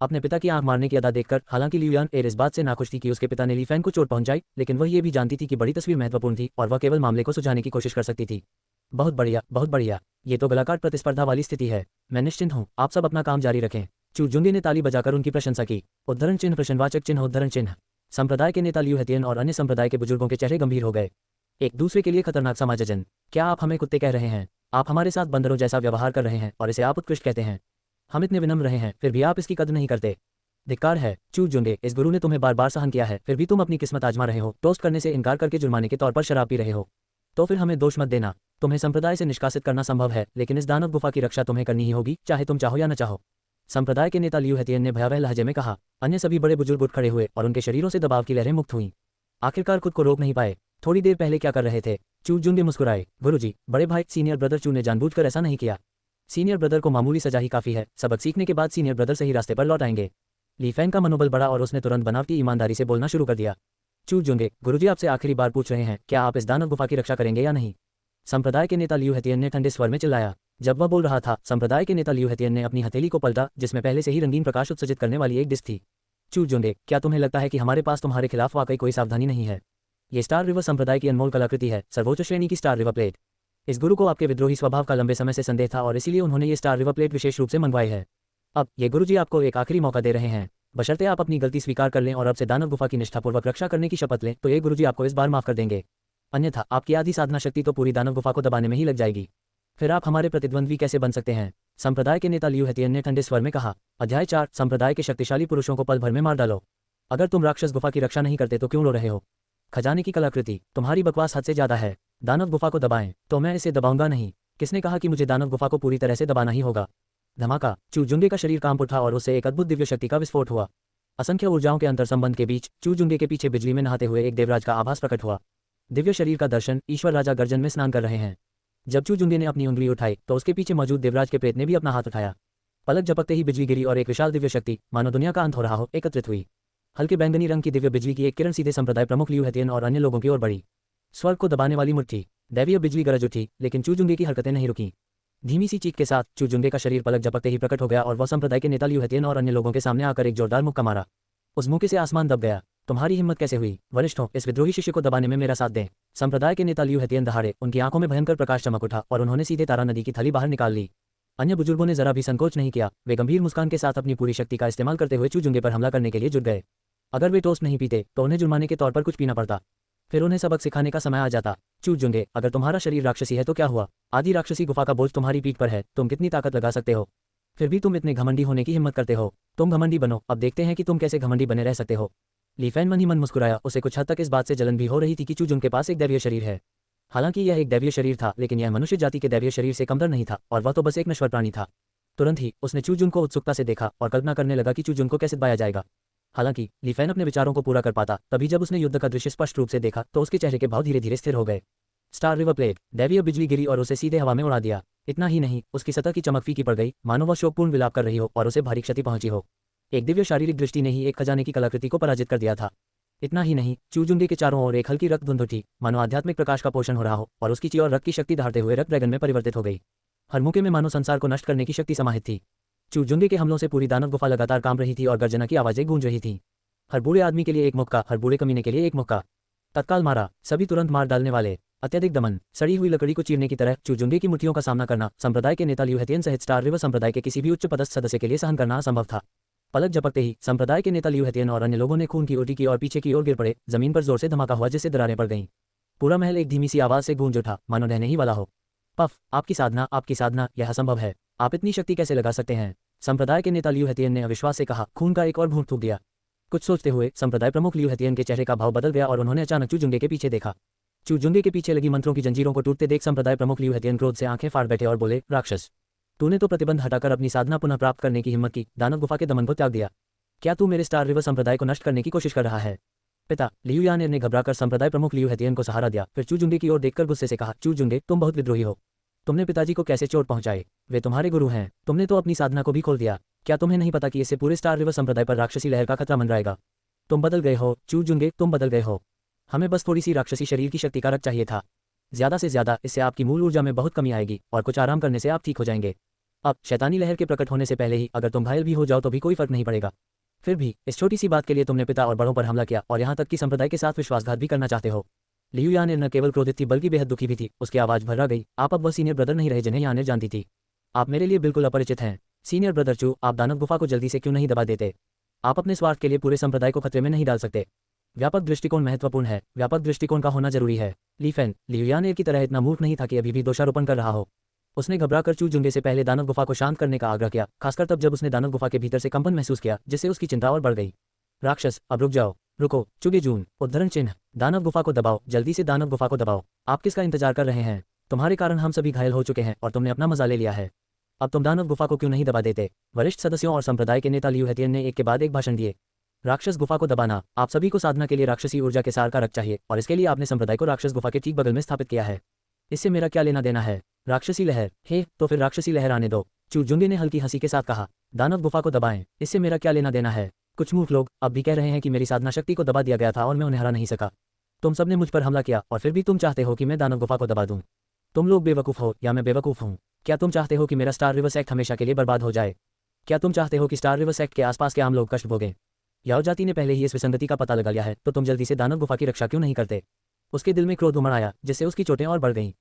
अपने पिता की आंख मारने की अदा देखकर हालांकि लियू यान एर इस बात से नाखुश थी कि उसके पिता ने ली फैन को चोट पहुंचाई, लेकिन वह ये भी जानती थी कि बड़ी तस्वीर महत्वपूर्ण थी और वह केवल मामले को सुझाने की कोशिश कर सकती थी। बहुत बढ़िया, बहुत बढ़िया। ये तो गलाकाट प्रतिस्पर्धा वाली स्थिति है। मैं निश्चिंत हूँ, आप सब अपना काम जारी रखें। चूजुंगे ने ताली बजाकर उनकी प्रशंसा की। उद्धरण चिन्ह प्रश्नवाचक चिन्ह उद्धरण चिन्ह। संप्रदाय के नेता लियू हेतियन और अन्य संप्रदाय के बुजुर्गों के चेहरे गंभीर हो गए। एक दूसरे के लिए खतरनाक समायोजन। क्या आप हमें कुत्ते कह रहे हैं? आप हमारे साथ बंदरों जैसा व्यवहार कर रहे हैं और इसे आप उत्कृष्ट कहते हैं। हम इतने विनम्र रहे हैं, फिर भी आप इसकी कदर नहीं करते। धिक्कार है चूजुंगे, इस गुरु ने तुम्हें बार बार सहन किया है, फिर भी तुम अपनी किस्मत आजमा रहे हो। टोस्ट करने से इनकार करके जुर्माने के तौर पर शराब पी रहे हो। तो फिर हमें दोष मत देना। तुम्हें संप्रदाय से निष्कासित करना संभव है, लेकिन इस दानव गुफा की रक्षा तुम्हें करनी ही होगी, चाहे तुम चाहो या न चाहो। संप्रदाय के नेता लियू हेतियन ने भयावह लहजे में कहा। अन्य सभी बड़े बुजुर्ग उठ खड़े हुए और उनके शरीरों से दबाव की लहरें मुक्त हुईं। आखिरकार खुद को रोक नहीं पाए। थोड़ी देर पहले क्या कर रहे थे? चूजुंगे मुस्कुराए। गुरुजी, बड़े भाई, सीनियर ब्रदर चू ने जानबूझकर ऐसा नहीं किया। सीनियर ब्रदर को मामूली सजा ही काफी है। सबक सीखने के बाद सीनियर ब्रदर सही रास्ते पर लौट आएंगे। ली फैन का मनोबल बढ़ा और उसने तुरंत बनावटी ईमानदारी से बोलना शुरू कर दिया। चूजुंगे, गुरुजी आपसे आखिरी बार पूछ रहे हैं, क्या आप इस दानव गुफा की रक्षा करेंगे या नहीं? संप्रदाय के नेता लियू हेतियन ने ठंडे स्वर में चिल्लाया। जब वह बोल रहा था, संप्रदाय के नेता लियू हेतियन ने अपनी हथेली को पलटा, जिसमें पहले से ही रंगीन प्रकाश उत्सर्जित करने वाली एक डिस्क थी। चूजुंगे, क्या तुम्हें लगता है कि हमारे पास तुम्हारे खिलाफ वाकई कोई सावधानी नहीं है? ये स्टार रिवर संप्रदाय की अनमोल कलाकृति है, सर्वोच्च श्रेणी की स्टार रिवर प्लेट। इस गुरु को आपके विद्रोही स्वभाव का लंबे समय से संदेह था और इसीलिए उन्होंने ये स्टार रिवर प्लेट विशेष रूप से मंगवाई है। अब ये गुरुजी आपको एक आखिरी मौका दे रहे हैं। बशर्ते आप अपनी गलती स्वीकार कर लें और अब से दानव गुफा की निष्ठापूर्वक रक्षा करने की शपथ लें, तो ये गुरुजी आपको इस बार माफ कर देंगे। अन्यथा आपकी आधी साधना शक्ति तो पूरी दानव गुफा को दबाने में ही लग जाएगी। फिर आप हमारे प्रतिद्वंद्वी कैसे बन सकते हैं? संप्रदाय के नेता लियू हेतियन ने ठंडे स्वर में कहा। अध्याय 4, संप्रदाय के शक्तिशाली पुरुषों को पल भर में मार डालो। अगर तुम राक्षस गुफा की रक्षा नहीं करते तो क्यों रो रहे हो? खजाने की कलाकृति, तुम्हारी बकवास हद से ज्यादा है। दानव गुफा को दबाएं। तो मैं इसे दबाऊंगा नहीं। किसने कहा कि मुझे दानव गुफा को पूरी तरह से दबाना ही होगा? धमाका, चूजुंगे का शरीर कांप उठा और उससे एक अद्भुत दिव्य शक्ति का विस्फोट हुआ। असंख्य ऊर्जाओं के अंतर संबंध के बीच चूजुंगे के पीछे बिजली में नहाते हुए एक देवराज का आभास प्रकट हुआ। दिव्य शरीर का दर्शन, ईश्वर राजा गर्जन में स्नान कर रहे हैं। जब चूजुंगे ने अपनी उंगली उठाई तो उसके पीछे मौजूद देवराज के प्रेत ने भी अपना हाथ उठाया। पलक झपकते ही बिजली गिरी और एक विशाल दिव्य शक्ति, मानो दुनिया का अंत हो रहा हो, एकत्रित हुई। हल्के बैंगनी रंग की दिव्य बिजली की एक किरण सीधे संप्रदाय प्रमुख लियू हेतियन और अन्य लोगों की ओर बढ़ी। स्वर्ग को दबाने वाली मुट्ठी। दैवीय बिजली गरज उठी, लेकिन चूजुंगे की हरकतें नहीं रुकी। धीमी सी चीख के साथ चूजुंगे का शरीर पलक झपकते ही प्रकट हो गया और वह संप्रदाय के नेता लियू हेतियन और अन्य लोगों के सामने आकर एक जोरदार मुक्का मारा। उस मुक्के से आसमान दब गया। तुम्हारी हिम्मत कैसे हुई, वरिष्ठों, इस विद्रोही शिष्य को दबाने में मेरा साथ दें। संप्रदाय के नेता लियू हेतियन दहाड़े, उनकी आंखों में भयंकर प्रकाश चमक उठा और उन्होंने सीधे तारा नदी की थली बाहर निकाल ली। अन्य बुजुर्गों ने जरा भी संकोच नहीं किया, वे गंभीर मुस्कान के साथ अपनी पूरी शक्ति का इस्तेमाल करते हुए चूजुंगे पर हमला करने के लिए जुट गए। अगर वे टोस्ट नहीं पीते तो उन्हें जुर्माने के तौर पर कुछ पीना पड़ता, फिर उन्हें सबक सिखाने का समय आ जाता। चूजुंगे, अगर तुम्हारा शरीर राक्षसी है तो क्या हुआ? आदि राक्षसी गुफा का बोझ तुम्हारी पीठ पर है, तुम कितनी ताकत लगा सकते हो? फिर भी तुम इतने घमंडी होने की हिम्मत करते हो। तुम घमंडी बनो, अब देखते हैं कि तुम कैसे घमंडी बने रह सकते हो। ली फैन मन ही मन मुस्कुराया। उसे कुछ हद तक इस बात से जलन भी हो रही थी कि चूजुंग के पास एक दैवीय शरीर है। हालांकि यह एक दैवीय शरीर था, लेकिन यह मनुष्य जाति के दैवीय शरीर से कमतर नहीं था, और वह तो बस एक नश्वर प्राणी था। तुरंत ही उसने चूजुंग को उत्सुकता से देखा और कल्पना करने लगा कि चूजुंग को कैसे दबाया जाएगा। हालांकि ली फैन अपने विचारों को पूरा कर पाता तभी जब उसने युद्ध का दृश्य स्पष्ट रूप से देखा तो उसके चेहरे के भाव धीरे धीरे स्थिर हो गए। Star river plague. दैवीय बिजली गिरी और उसे सीधे हवा में उड़ा दिया। इतना ही नहीं, उसकी सतह की चमक फीकी पड़ गई, मानो वह शोकपूर्ण विलाप कर रही हो और उसे भारी क्षति पहुंची हो। एक दिव्य शारीरिक दृष्टि ने ही एक खजाने की कलाकृति को पराजित कर दिया था। इतना ही नहीं, चूजुंगे के चारों ओर एक हल्की रक्त धुंध उठी, मानो आध्यात्मिक प्रकाश का पोषण हो रहा हो, और उसकी चीर और रक्त की शक्ति धारते हुए रक्त ड्रैगन में परिवर्तित हो गई। हर मुके में मानो संसार को नष्ट करने की शक्ति समाहित थी। चूजुंगे के हमलों से पूरी दानव गुफा लगातार कांप रही थी और गर्जना की आवाजें गूंज रही थीं। हर बूढ़े आदमी के लिए एक मुक्का, हर बूढ़े कमीने के लिए एक मुक्का। तत्काल मारा, सभी तुरंत मार डालने वाले। अत्यधिक दमन, सड़ी हुई लकड़ी को चीरने की तरह चूजुंगे की मुट्ठियों का सामना करना संप्रदाय के नेता लियू हेतियन सहित स्टार रिवर संप्रदाय के किसी भी उच्च पदस्थ सदस्य के लिए सहन करना असंभव था। पलक झपकते ही संप्रदाय के नेता लियू हेतियन और अन्य लोगों ने खून की उल्टी की और पीछे की ओर गिर पड़े। जमीन पर जोर से धमाका हुआ जिससे दरारें पड़ गईं। पूरा महल एक धीमी सी आवाज से गूंज उठा, मानो रहने ही वाला हो। पफ, आपकी साधना, यह असंभव है। आप इतनी शक्ति कैसे लगा सकते हैं? संप्रदाय के नेता लियू हेतियन ने अविश्वास से कहा। खून का एक और घूंट थूक दिया। कुछ सोचते हुए संप्रदाय प्रमुख लियू हेतियन के चेहरे का भाव बदल गया और उन्होंने अचानक चूजुंगे के पीछे देखा। चूजुंगे के पीछे लगी मंत्रों की जंजीरों को टूटते देख संप्रदाय प्रमुख लियू हेतियन क्रोध से आंखें फाड़ बैठे और बोले, राक्षस, तूने तो प्रतिबंध हटाकर अपनी साधना पुनः प्राप्त करने की हिम्मत की, दानव गुफा के दमन को त्याग दिया। क्या तू मेरे स्टार रिवर संप्रदाय को नष्ट करने की कोशिश कर रहा है? पिता, लियू यानेर ने घबराकर संप्रदाय प्रमुख लियू हेतियन को सहारा दिया, फिर चूजुंगे की ओर देखकर गुस्से से कहा, चूजुंगे, तुम बहुत विद्रोही हो। तुमने पिताजी को कैसे चोट पहुंचाई? वे तुम्हारे गुरु हैं। तुमने तो अपनी साधना को भी खोल दिया। क्या तुम्हें नहीं पता कि इससे पूरे स्टार रिवर संप्रदाय पर राक्षसी लहर का खतरा मंडराएगा? तुम बदल गए हो चूजुंगे, तुम बदल गए हो। हमें बस थोड़ी सी राक्षसी शरीर की शक्ति का रक्त चाहिए था। ज्यादा से ज्यादा इससे आपकी मूल ऊर्जा में बहुत कमी आएगी और कुछ आराम करने से आप ठीक हो जाएंगे। अब शैतानी लहर के प्रकट होने से पहले ही अगर तुम घायल भी हो जाओ तो भी कोई फर्क नहीं पड़ेगा। फिर भी इस छोटी सी बात के लिए तुमने पिता और बड़ों पर हमला किया और यहाँ तक कि संप्रदाय के साथ विश्वासघात भी करना चाहते हो। लियू यानेर न केवल क्रोधित थी बल्कि बेहद दुखी भी थी। उसकी आवाज भर्रा गई। आप अब वह सीनियर ब्रदर नहीं रहे जिन्हें यानेर जानती थी। आप मेरे लिए बिल्कुल अपरिचित हैं। सीनियर ब्रदर चू, आप दानव गुफा को जल्दी से क्यों नहीं दबा देते? आप अपने स्वार्थ के लिए पूरे संप्रदाय को खतरे में नहीं डाल सकते। व्यापक दृष्टिकोण महत्वपूर्ण है, व्यापक दृष्टिकोण का होना जरूरी है। ली फैन लियू यानेर की तरह इतना मूर्ख नहीं था कि अभी भी दोषारोपण कर रहा हो। उसने घबराकर चूजुंगे से पहले दानव गुफा को शांत करने का आग्रह किया, खासकर तब जब उसने दानव गुफा के भीतर से कंपन महसूस किया, जिससे उसकी चिंता और बढ़ गई। राक्षस, अब रुक जाओ, रुको। चुगेजून, उद्धरण चिन्ह, दानव गुफा को दबाओ, जल्दी से दानव गुफा को दबाओ। आप किसका इंतजार कर रहे हैं? तुम्हारे कारण हम सभी घायल हो चुके हैं और तुमने अपना मजा ले लिया है। अब तुम दानव गुफा को क्यों नहीं दबा देते? वरिष्ठ सदस्यों और संप्रदाय के नेता लियू हेतियन ने एक के बाद एक भाषण दिए। राक्षस गुफा को दबाना, आप सभी को साधना के लिए राक्षसी ऊर्जा के सार का रक्त चाहिए और इसके लिए आपने संप्रदाय को राक्षस गुफा के ठीक बगल में स्थापित किया है। इससे मेरा क्या लेना देना है? राक्षसी लहर, हे तो फिर राक्षसी लहर आने दो। चूजुंगे ने हल्की हंसी के साथ कहा। दानव गुफा को दबाएं, इससे मेरा क्या लेना देना है? कुछ मूर्ख लोग अब भी कह रहे हैं कि मेरी साधना शक्ति को दबा दिया गया था और मैं उन्हें हरा नहीं सका। तुम सबने मुझ पर हमला किया और फिर भी तुम चाहते हो कि मैं दानव गुफा को दबा दूं। तुम लोग बेवकूफ हो या मैं बेवकूफ हूं? क्या तुम चाहते हो कि मेरा स्टार रिवर सेक्ट हमेशा के लिए बर्बाद हो जाए? क्या तुम चाहते हो कि स्टार रिवर सेक्ट के आसपास के आम लोग कष्ट भोगें? याओ जाति ने पहले ही इस विसंगति का पता लगा लिया है, तो तुम जल्दी से दानव गुफा की रक्षा क्यों नहीं करते? उसके दिल में क्रोध उमड़ आया, जिससे उसकी चोटें और बढ़ गईं।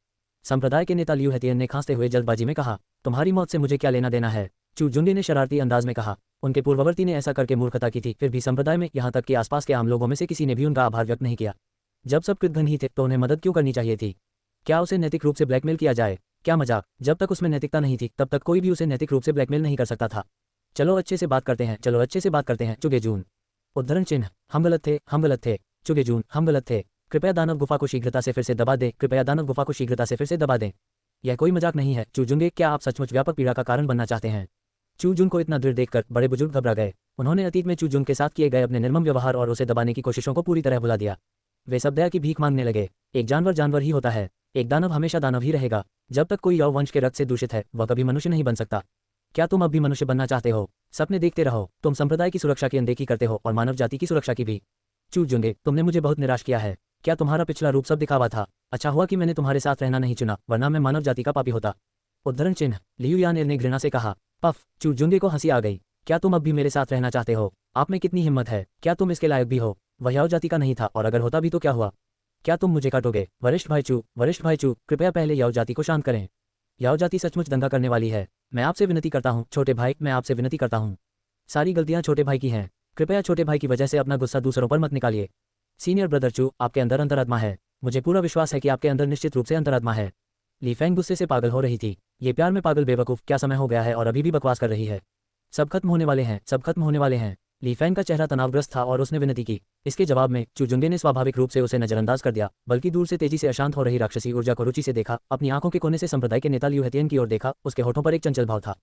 संप्रदाय के नेता लियू हेतियन ने खांसते हुए जल्दबाजी में कहा, तुम्हारी मौत से मुझे क्या लेना देना है? चूजुंगे ने शरारती अंदाज में कहा। उनके पूर्ववर्ती ने ऐसा करके मूर्खता की थी, फिर भी संप्रदाय में यहाँ तक कि आसपास के आम लोगों में से किसी ने भी उनका आभार व्यक्त नहीं किया। जब सब कृतघ्न ही थे तो उन्हें मदद क्यों करनी चाहिए थी? क्या उसे नैतिक रूप से ब्लैकमेल किया जाए? क्या मजाक, जब तक उसमें नैतिकता नहीं थी तब तक कोई भी उसे नैतिक रूप से ब्लैकमेल नहीं कर सकता था। चलो अच्छे से बात करते हैं, चलो अच्छे से बात करते हैं। चुगेजून, उद्धरण चिन्ह, हम गलत थे, हम गलत थे। चुगेजून, हम गलत थे। कृपया दानव गुफा को शीघ्रता से फिर से दबा दें, कृपया दानव गुफा को शीघ्रता से फिर से दबा दें। यह कोई मजाक नहीं है। चूजुंगे, क्या आप सचमुच व्यापक पीड़ा का कारण बनना चाहते हैं? चूजुन को इतना दृढ़ देखकर बड़े बुजुर्ग घबरा गए। उन्होंने अतीत में चूजुन के साथ किए गए अपने निर्मम व्यवहार और उसे दबाने की कोशिशों को पूरी तरह भुला दिया। वे सब दया की भीख मांगने लगे। एक जानवर जानवर ही होता है, एक दानव हमेशा दानव ही रहेगा। जब तक कोई यौ वंश के रक्त से दूषित है वह कभी मनुष्य नहीं बन सकता। क्या तुम अब भी मनुष्य बनना चाहते हो? सपने देखते रहो, तुम संप्रदाय की सुरक्षा की अनदेखी करते हो और मानव जाति की सुरक्षा की भी। चू जुंगे, तुमने मुझे बहुत निराश किया है। क्या तुम्हारा पिछला रूप सब दिखावा था? अच्छा हुआ कि मैंने तुम्हारे साथ रहना नहीं चुना, वरना मैं मानव जाति का पापी होता। उद्धरण चिन्ह। लियू यानेर ने घृणा से कहा। पफ। चू जुंगे को हंसी आ गई। क्या तुम अब भी मेरे साथ रहना चाहते हो? आप में कितनी हिम्मत है? क्या तुम इसके लायक भी हो? वह याओ जाति का नहीं था, और अगर होता भी तो क्या हुआ? क्या तुम मुझे काटोगे? वरिष्ठ भाई चू, कृपया पहले याओ जाति को शांत करें। याओ जाति सचमुच दंगा करने वाली है। मैं आपसे विनती करता हूँ छोटे भाई, मैं आपसे विनती करता हूँ। सारी गलतियां छोटे भाई की हैं। कृपया छोटे भाई की वजह से अपना गुस्सा दूसरों पर मत निकालिए। सीनियर ब्रदर चू, आपके अंदर अंतरात्मा है। मुझे पूरा विश्वास है कि आपके अंदर निश्चित रूप से अंतरात्मा है। ली फैंग गुस्से से पागल हो रही थी। ये प्यार में पागल बेवकूफ, क्या समय हो गया है और अभी भी बकवास कर रही है। सब खत्म होने वाले हैं, सब खत्म होने वाले हैं। ली फैंग का चेहरा तनावग्रस्त था और उसने विनती की। इसके जवाब में चू जुंगे ने स्वाभाविक रूप से उसे नजरअंदाज कर दिया, बल्कि दूर से तेजी से अशांत हो रही राक्षसी ऊर्जा को रुचि से देखा। अपनी आंखों के कोने से संप्रदाय के नेता लियू हेतियन की ओर देखा। उसके होठों पर एक चंचल भाव था।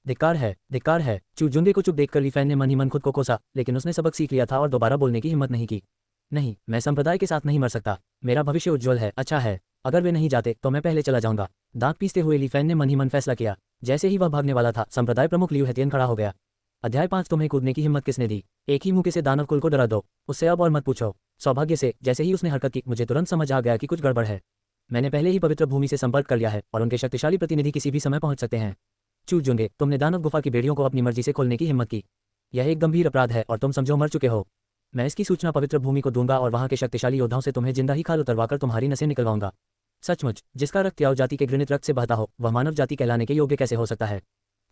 धिक्कार है, धिक्कार है। चू जुंगे को चुप देखकर ली फैंग ने मन ही मन खुद को कोसा, लेकिन उसने सबक सीख लिया था और दोबारा बोलने की हिम्मत नहीं की। नहीं, मैं संप्रदाय के साथ नहीं मर सकता। मेरा भविष्य उज्ज्वल है, अच्छा है। अगर वे नहीं जाते तो मैं पहले चला जाऊंगा। दांत पीसते हुए ली फैंग ने मन ही मन फैसला किया। जैसे ही वह भागने वाला था, संप्रदाय प्रमुख लियू हेतियन खड़ा हो गया। अध्याय 5। तुम्हें कूदने की हिम्मत किसने दी? एक ही मुक्के से दानव कुल को डरा दो। उससे अब और मत पूछो। सौभाग्य से जैसे ही उसने हरकत की, मुझे तुरंत समझ आ गया कि कुछ गड़बड़ है। मैंने पहले ही पवित्र भूमि से संपर्क कर लिया है और उनके शक्तिशाली प्रतिनिधि किसी भी समय पहुंच सकते हैं। चू जुंगे, तुमने दानव गुफा की बेड़ियों को अपनी मर्जी से खोलने की हिम्मत की। यह एक गंभीर अपराध है और तुम समझो मर चुके हो। मैं इसकी सूचना पवित्र भूमि को दूंगा और वहां के शक्तिशाली योद्धाओं से तुम्हें जिंदा ही खाल उतरवाकर तुम्हारी नसें निकलवाऊंगा। सचमुच, जिसका रक्त याओ जाति के घृणित रक्त से बहता हो, वह मानव जाति कहलाने के योग्य कैसे हो सकता है?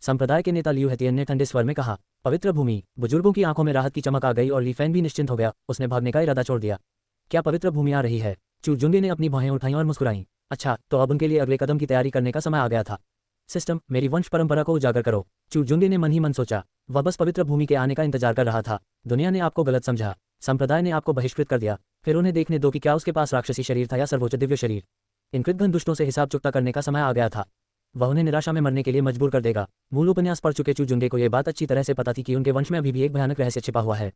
संप्रदाय के नेता लियू हेतियन ने ठंडे स्वर में कहा। पवित्र भूमि। बुजुर्गों की आंखों में राहत की चमक आ गई और ली फैंग भी निश्चिंत हो गया। उसने भागने का इरादा छोड़ दिया। क्या पवित्र भूमि आ रही है? चू जुंगे ने अपनी भौहें उठाई और मुस्कुराई। अच्छा, तो अब उनके लिए अगले कदम की तैयारी करने का समय आ गया था। सिस्टम, मेरी वंश परंपरा को उजागर करो। चू जुंगे ने मन ही मन सोचा। वह बस पवित्र भूमि के आने का इंतजार कर रहा था। दुनिया ने आपको गलत समझा। संप्रदाय ने आपको बहिष्कृत कर दिया। फिर उन्हें देखने दो कि क्या उसके पास राक्षसी शरीर था या सर्वोच्च दिव्य शरीर। इन कृतघ्न दुष्टों से हिसाब चुकता करने का समय आ गया था। वह उन्हें निराशा में मरने के लिए मजबूर कर देगा। मूल उपन्यास पढ़ चुके चू जुंगे को यह बात अच्छी तरह से पता थी कि उनके वंश में अभी भी एक भयानक रहस्य छिपा हुआ है।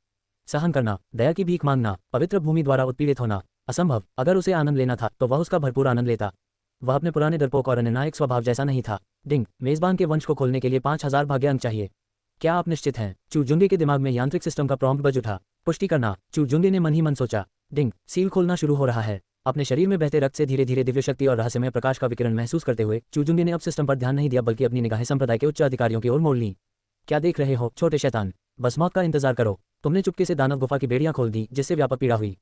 सहन करना, दया की भीख मांगना, पवित्र भूमि द्वारा उत्पीड़ित होना, असंभव। अगर उसे आनंद लेना था तो वह उसका भरपूर आनंद लेता। वह अपने पुराने डरपोक और निर्णायक स्वभाव जैसा नहीं था। डिंग, मेजबान के वंश को खोलने के लिए 5000 भाग्य अंक चाहिए। क्या आप निश्चित हैं? चू जुंगे के दिमाग में यांत्रिक सिस्टम का प्रॉम्प्ट बज उठा। पुष्टि करना। चू जुंगे ने मन ही मन सोचा। डिंग, सील खोलना शुरू हो रहा है। अपने शरीर में बहते रक्त से धीरे धीरे दिव्य शक्ति और रहस्यमय प्रकाश का विकिरण महसूस करते हुए चू जुंगे ने अब सिस्टम पर ध्यान नहीं दिया, बल्कि अपनी निगाहें संप्रदाय के उच्च अधिकारियों की ओर मोड़ लीं। क्या देख रहे हो छोटे शैतान? बस मौत का इंतजार करो। तुमने चुपके से दानव गुफा की बेड़ियां खोल दी, जिससे व्यापक पीड़ा हुई।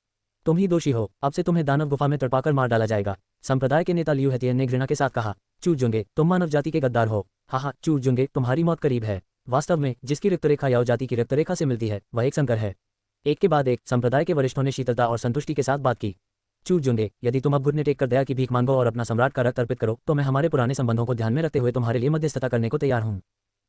तुम ही दोषी हो। अब से तुम्हें दानव गुफा में तड़पाकर मार डाला जाएगा। संप्रदाय के नेता लियू हेतियन ने घृणा के साथ कहा। चू जुंगे, तुम मानव जाति के गद्दार हो। हाँ, चू जुंगे, तुम्हारी मौत करीब है। वास्तव में जिसकी रक्तरेखा याओ जाति की रक्तरेखा से मिलती है, वह एक संकर है। एक के बाद एक संप्रदाय के वरिष्ठों ने शीतलता और संतुष्टि के साथ बात की। चू जुंगे, यदि तुम अब घुटने टेक कर दया की भीख मांगो और अपना सम्राट का रक्त अर्पित करो, तो मैं हमारे पुराने संबंधों को ध्यान में रखते हुए तुम्हारे लिए मध्यस्थता करने को तैयार हूँ।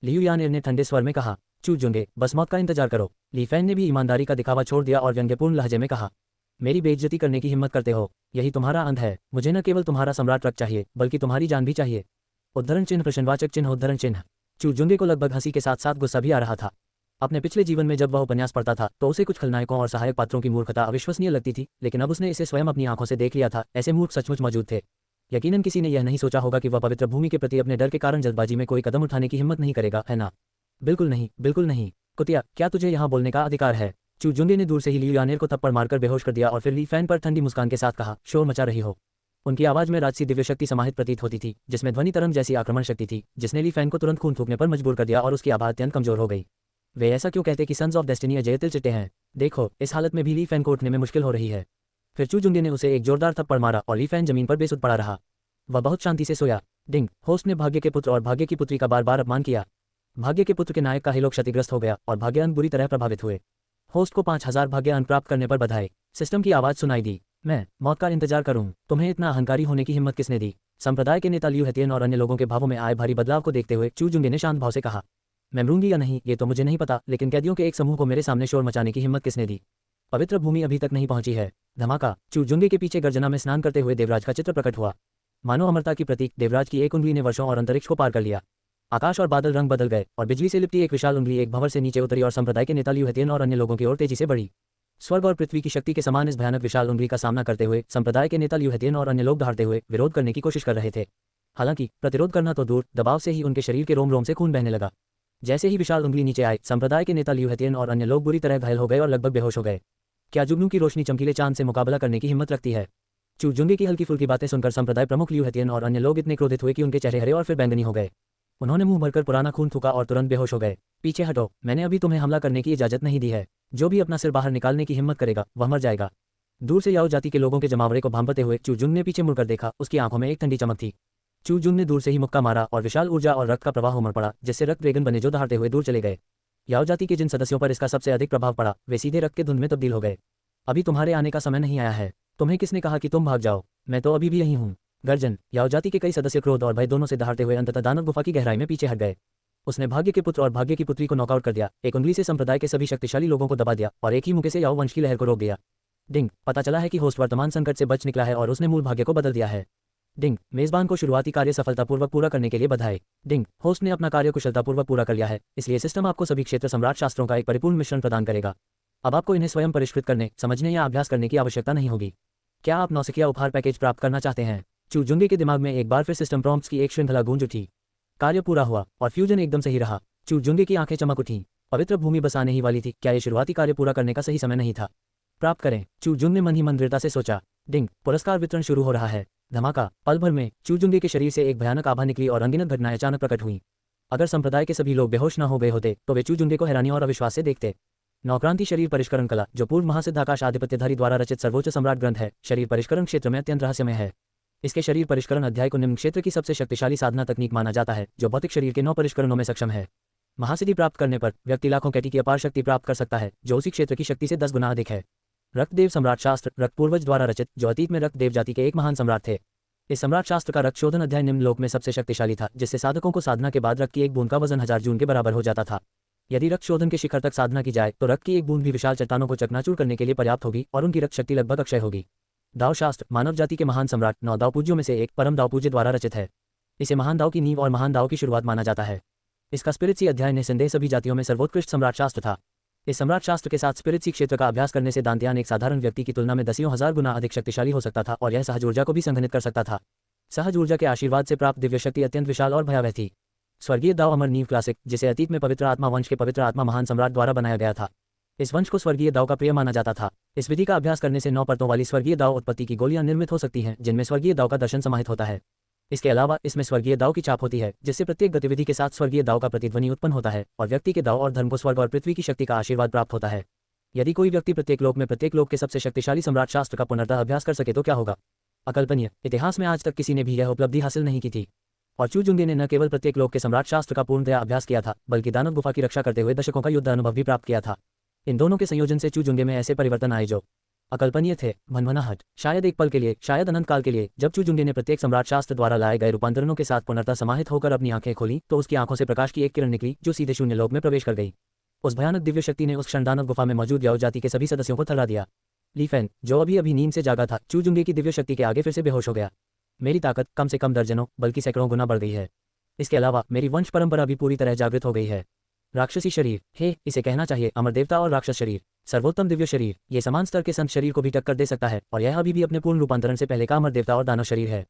लियू यानेर ने ठंडे स्वर में कहा। चू जुंगे, बस मौत का इंतजार करो। ली फैंग ने भी ईमानदारी का दिखावा छोड़ दिया और व्यंग्यपूर्ण लहजे में कहा। मेरी बेइज्जती करने की हिम्मत करते हो? यही तुम्हारा अंत है। मुझे न केवल तुम्हारा सम्राट रक्त चाहिए, बल्कि तुम्हारी जान भी चाहिए। उद्धरण चिन्ह प्रश्नवाचक चिन्ह उद्धरण चिन्ह। चू जुंगे को लगभग हंसी के साथ साथ गुस्सा भी आ रहा था। अपने पिछले जीवन में जब वह उपन्यास पढ़ता था तो उसे कुछ खलनायकों और सहायक पात्रों की मूर्खता अविश्वसनीय लगती थी, लेकिन अब उसने इसे स्वयं अपनी आंखों से देख लिया था। ऐसे मूर्ख सचमुच मौजूद थे। यकीनन किसी ने यह नहीं सोचा होगा कि वह पवित्र भूमि के प्रति अपने डर के कारण जल्दबाजी में कोई कदम उठाने की हिम्मत नहीं करेगा, है ना? बिल्कुल नहीं, बिल्कुल नहीं। कुतिया, क्या तुझे यहाँ बोलने का अधिकार है? चू जुंगे ने दूर से ही लियू यानेर को थप्पड़ मारकर बेहोश कर दिया और फिर ली फैंग पर ठंडी मुस्कान के साथ कहा। शोर मचा रही हो। उनकी आवाज में राजसी दिव्य शक्ति समाहित प्रतीत होती थी, जिसमें ध्वनि तरंग जैसी आक्रमण शक्ति थी, जिसने ली फैंग को तुरंत खून थूकने पर मजबूर कर दिया और उसकी आवाज अत्यंत कमजोर हो गई। वे ऐसा क्यों कहते कि सन्स ऑफ डेस्टिनी अजय तिल चिट्टे हैं? देखो, इस हालत में भी ली फैंग को उठने में मुश्किल हो रही है। फिर चू जुंगे ने उसे एक जोरदार थप्पड़ मारा और ली फैंग जमीन पर बेसुध पड़ा रहा। वह बहुत शांति से सोया। डिंग, होस्ट ने भाग्य के पुत्र और भाग्य की पुत्री का बार बार अपमान किया। भाग्य के पुत्र के नायक का हिलोक क्षतिग्रस्त हो गया और भाग्य अंक बुरी तरह प्रभावित हुए। होस्ट को 5000 भाग्य अंक प्राप्त करने पर बधाई। सिस्टम की आवाज सुनाई दी। मैं मौत का इंतजार करूं? तुम्हें इतना अहंकारी होने की हिम्मत किसने दी? संप्रदाय के नेता लियू हेतियन और अन्य लोगों के भावों में आए भारी बदलाव को देखते हुए चू जुंगे ने शांत भाव से कहा। मैं मरूंगी या नहीं ये तो मुझे नहीं पता, लेकिन कैदियों के एक समूह को मेरे सामने शोर मचाने की हिम्मत किसने दी? पवित्र भूमि अभी तक नहीं पहुंची है। धमाका। चू जुंगे के पीछे गर्जना में स्नान करते हुए देवराज का चित्र प्रकट हुआ। मानो अमरता की प्रतीक देवराज की एक उंगली ने वर्षों और अंतरिक्ष को पार कर लिया। आकाश और बादल रंग बदल गए और बिजली से लिपटी एक विशाल उंगली एक भंवर से नीचे उतरी और संप्रदाय के नेता लियू हेतियन और अन्य लोगों की ओर तेजी से बढ़ी। स्वर्ग और पृथ्वी की शक्ति के समान इस भयानक विशाल उंगली का सामना करते हुए संप्रदाय के नेता लियू हेतियन और अन्य लोग दहाड़ते हुए विरोध करने की कोशिश कर रहे थे। हालांकि प्रतिरोध करना तो दूर, दबाव से ही उनके शरीर के रोम रोम से खून बहने लगा। जैसे ही विशाल उंगली नीचे आई, संप्रदाय के नेता लियू हेतियन और अन्य लोग बुरी तरह घायल हो गए और लगभग बेहोश हो गए। क्या जुगनू की रोशनी चमकीले चांद से मुकाबला करने की हिम्मत रखती है? चू जुंगे की हल्की फुल्की बातें सुनकर संप्रदाय प्रमुख लियू हेतियन और अन्य लोग इतने क्रोधित हुए कि उनके चेहरे हरे और फिर बैंगनी हो गए। उन्होंने मुंह भरकर पुराना खून थूका और तुरंत बेहोश हो गए। पीछे हटो, मैंने अभी तुम्हें हमला करने की इजाजत नहीं दी है। जो भी अपना सिर बाहर निकालने की हिम्मत करेगा वह मर जाएगा। दूर से याओ जाति के लोगों के जमावड़े को भांपते हुए चू जुंग ने पीछे मुड़कर देखा। उसकी आंखों में एक ठंडी चमक थी। चू जुंग ने दूर से ही मुक्का मारा और विशाल ऊर्जा और रक्त का प्रवाह उमड़ पड़ा, जिससे रक्त ड्रैगन बने जो दहाड़ते हुए दूर चले गए। याओ जाति के जिन सदस्यों पर इसका सबसे अधिक प्रभाव पड़ा वे सीधे रक्त के धुंध में तब्दील हो गए। अभी तुम्हारे आने का समय नहीं आया है। तुम्हें किसने कहा कि तुम भाग जाओ? मैं तो अभी भी यहीं हूँ। गर्जन। याओ जाति के कई सदस्य क्रोध और भय दोनों से दहाड़ते हुए अंततः दानव गुफा की गहराई में पीछे हट गए। उसने भाग्य के पुत्र और भाग्य की पुत्री को नॉकआउट कर दिया, एक उंगली से संप्रदाय के सभी शक्तिशाली लोगों को दबा दिया और एक ही मुक्के से याओ वंश की लहर को रोक दिया। डिंग। पता चला है कि होस्ट वर्तमान संकट से बच निकला है और उसने मूल भाग्य को बदल दिया है। डिंग। मेजबान को शुरुआती कार्य सफलतापूर्वक पूरा करने के लिए बधाई। डिंग। होस्ट ने अपना कार्य कुशलतापूर्वक पूरा कर लिया है, इसलिए सिस्टम आपको सभी क्षेत्र सम्राट शास्त्रों का एक परिपूर्ण मिश्रण प्रदान करेगा। अब आपको इन्हें स्वयं परिष्कृत करने, समझने या अभ्यास करने की आवश्यकता नहीं होगी। क्या आप नौसिखिया उपहार पैकेज प्राप्त करना चाहते हैं? चू जुंगे के दिमाग में एक बार फिर सिस्टम प्रॉम्प्ट्स की एक श्रृंखला गूंज उठी। कार्य पूरा हुआ और फ्यूजन एकदम सही रहा। चू जुंगे की आंखें चमक उठीं। पवित्र भूमि बस आने ही वाली थी। क्या ये शुरुआती कार्य पूरा करने का सही समय नहीं था? प्राप्त करें, चू जुंग ने मन ही मन दृढ़ता से सोचा। डिंग। पुरस्कार वितरण शुरू हो रहा है। धमाका। पल भर में चू जुंगे के शरीर से एक भयानक आभा निकली और अनगिनत घटनाएं अचानक प्रकट हुईं। अगर संप्रदाय के सभी लोग बेहोश न हो गए होते तो वे चू जुंगे को हैरानी और अविश्वास से देखते। नौक्रांति शरीर परिष्करण कला, जो पूर्व महासिद्ध आकाश आधिपत्यधारी द्वारा रचित सर्वोच्च सम्राट ग्रंथ है, शरीर परिष्करण क्षेत्र में अत्यंत रहस्यमय है। इसके शरीर परिष्करण अध्याय को निम्न क्षेत्र की सबसे शक्तिशाली साधना तकनीक माना जाता है, जो भौतिक शरीर के 9 परिष्करणों में सक्षम है। महासिद्धि प्राप्त करने पर व्यक्ति लाखों कैटी की अपार शक्ति प्राप्त कर सकता है, जो उसी क्षेत्र की शक्ति से 10 गुना अधिक है। रक्तदेव सम्राट शास्त्र, रक्त पूर्वज द्वारा रचित, जो अतीत में रक्त देव जाति के एक महान सम्राट थे। इस सम्राट शास्त्र का रक्त शोधन अध्याय निम्न लोक में सबसे शक्तिशाली था, जिससे साधकों को साधना के बाद रक्त की एक बूंद का वजन 1000 जून के बराबर हो जाता था। यदि रक्त शोधन के शिखर तक साधना की जाए तो रक्त की एक बूंद भी विशाल चट्टानों को चकनाचूर करने के लिए पर्याप्त होगी और उनकी रक्त शक्ति लगभग अक्षय होगी। दाव शास्त्र, मानव जाति के महान सम्राट 9 दाव पूज्यों में से एक परम दाव पूज्य द्वारा रचित है। इसे महान दाव की नींव और महान दाव की शुरुआत माना जाता है। इसका स्पिरिट अध्याय निसंदेह सभी जातियों में सर्वोत्कृष्ट सम्राट शास्त्र था। इस सम्राट शास्त्र के साथ स्पिरिट क्षेत्र का अभ्यास करने से दांत्यान एक साधारण व्यक्ति की तुलना में दसियों हजार गुना अधिक शक्तिशाली हो सकता था और यह सहज ऊर्जा को भी संघनित कर सकता था। सहज ऊर्जा के आशीर्वाद से प्राप्त दिव्य शक्ति अत्यंत विशाल और भयावह थी। स्वर्गीय दाव अमर नींव क्लासिक, जिसे अतीत में पवित्र आत्मा वंश के पवित्र आत्मा महान सम्राट द्वारा बनाया गया था। इस वंश को स्वर्गीय दाव का प्रिय माना जाता था। इस विधि का अभ्यास करने से 9 परतों वाली स्वर्गीय दाव उत्पत्ति की गोलियां निर्मित हो सकती हैं, जिनमें स्वर्गीय दाव का दर्शन समाहित होता है। इसके अलावा इसमें स्वर्गीय दाव की छाप होती है, जिससे प्रत्येक गतिविधि के साथ स्वर्गीय दाव का प्रतिध्वनि उत्पन्न होता है और व्यक्ति के दाव और धर्म को स्वर्ग और पृथ्वी की शक्ति का आशीर्वाद प्राप्त होता है। यदि कोई व्यक्ति प्रत्येक लोक में प्रत्येक लोक के सबसे शक्तिशाली सम्राट शास्त्र का पुनर्तः अभ्यास कर सके तो क्या होगा? अकल्पनीय। इतिहास में आज तक किसी ने भी यह उपलब्धि हासिल नहीं की थी। और चू जुंगे ने न केवल प्रत्येक लोक के सम्राट शास्त्र का पूर्णतया अभ्यास किया था, बल्कि दानव गुफा की रक्षा करते हुए दशकों का युद्ध अनुभव भी प्राप्त किया था। इन दोनों के संयोजन से चू जुंगे में ऐसे परिवर्तन आए जो अकल्पनीय थे। भनभनाहट। शायद एक पल के लिए, शायद अनंत काल के लिए, जब चू जुंगे ने प्रत्येक सम्राट शास्त्र द्वारा लाए गए रूपांतरणों के साथ पुनर्तः समाहित होकर अपनी आंखें खोली तो उसकी आंखों से प्रकाश की एक किरण निकली जो सीधे शून्य लोक में प्रवेश कर गई। उस भयानक दिव्य शक्ति ने उस क्षण दानव गुफा में मौजूद याओ जाति के सभी सदस्यों को थर्रा दिया। ली फैन, जो अभी नींद से जागा था, चू जुंगे की दिव्य शक्ति के आगे फिर से बेहोश हो गया। मेरी ताकत कम से कम दर्जनों बल्कि सैकड़ों गुना बढ़ गई है। इसके अलावा मेरी वंश परंपरा भी पूरी तरह जागृत हो गई है। राक्षसी शरीर, हे इसे कहना चाहिए अमर देवता और राक्षस शरीर, सर्वोत्तम दिव्य शरीर, ये समान स्तर के संत शरीर को भी टक्कर दे सकता है और यह अभी भी अपने पूर्ण रूपांतरण से पहले का अमर देवता और दानव शरीर है।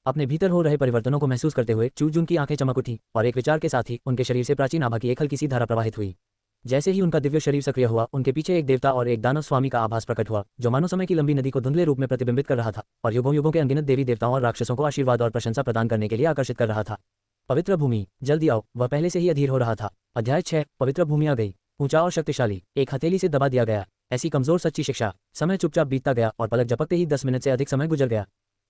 अपने भीतर हो रहे परिवर्तनों को महसूस करते हुए चू जुंग की आंखें चमक उठी और एक विचार के साथ ही उनके शरीर से प्राचीन आभा की एक हल्की सी धारा प्रवाहित हुई। जैसे ही उनका दिव्य शरीर सक्रिय हुआ, उनके पीछे एक देवता और एक दानव स्वामी का आभास प्रकट हुआ, जो मानव समय की लंबी नदी को धुंधले रूप में प्रतिबिंबित कर रहा था और युगों युगों के अनगिनत देवी देवताओं और राक्षसों को आशीर्वाद और प्रशंसा प्रदान करने के लिए आकर्षित कर रहा था। पवित्र भूमि, जल्दी आओ। वह पहले से ही अधीर हो रहा था। अध्याय 6, पवित्र भूमि आ गई। ऊंचा और शक्तिशाली, एक हथेली से दबा दिया गया। ऐसी कमजोर सच्ची शिक्षा। समय चुपचाप बीतता गया और पलक झपकते ही 10 मिनट से अधिक समय गुजर गया।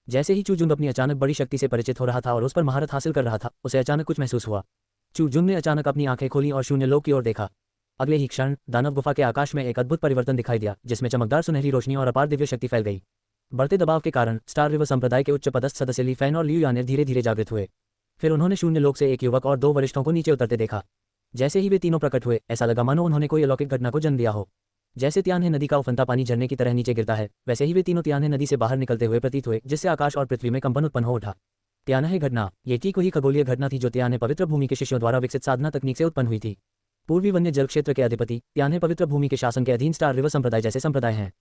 जैसे ही चू जुंग अपनी अचानक बड़ी शक्ति से परिचित हो रहा था और उस पर महारत हासिल कर रहा था, उसे अचानक कुछ महसूस हुआ। चू जुंग ने अचानक अपनी आंखें खोली और शून्य लोक की ओर देखा। अगले ही क्षण दानव गुफा के आकाश में एक अद्भुत परिवर्तन दिखाई दिया, जिसमें चमकदार सुनहरी रोशनी और अपार दिव्य शक्ति फैल गई। बढ़ते दबाव के कारण स्टार रिवर संप्रदाय के उच्च पदस्थ सदस्य ली फैन और लियू यान धीरे धीरे जागृत हुए। फिर उन्होंने शून्य लोक से एक युवक और 2 वरिष्ठों को नीचे उतरते देखा। जैसे ही वे तीनों प्रकट हुए, ऐसा लगा मानो उन्होंने कोई अलौकिक घटना को जन्म दिया हो। जैसे त्यान्हे नदी का उफनता पानी झरने की तरह नीचे गिरता है, वैसे ही वे तीनों त्यान्हे नदी से बाहर निकलते हुए प्रतीत हुए, जिससे आकाश और पृथ्वी में कंपन उत्पन्न हो उठा। त्यान्हे घटना, ये ठीक वही खगोलीय घटना थी जो त्यान्हे पवित्र भूमि के शिष्यों द्वारा विकसित साधना तकनीक से उत्पन्न हुई थी। पूर्वी वन्य जल क्षेत्र के अधिपति त्यान्हे पवित्र भूमि के शासन के अधीन स्टार रिवर संप्रदाय जैसे संप्रदाय हैं।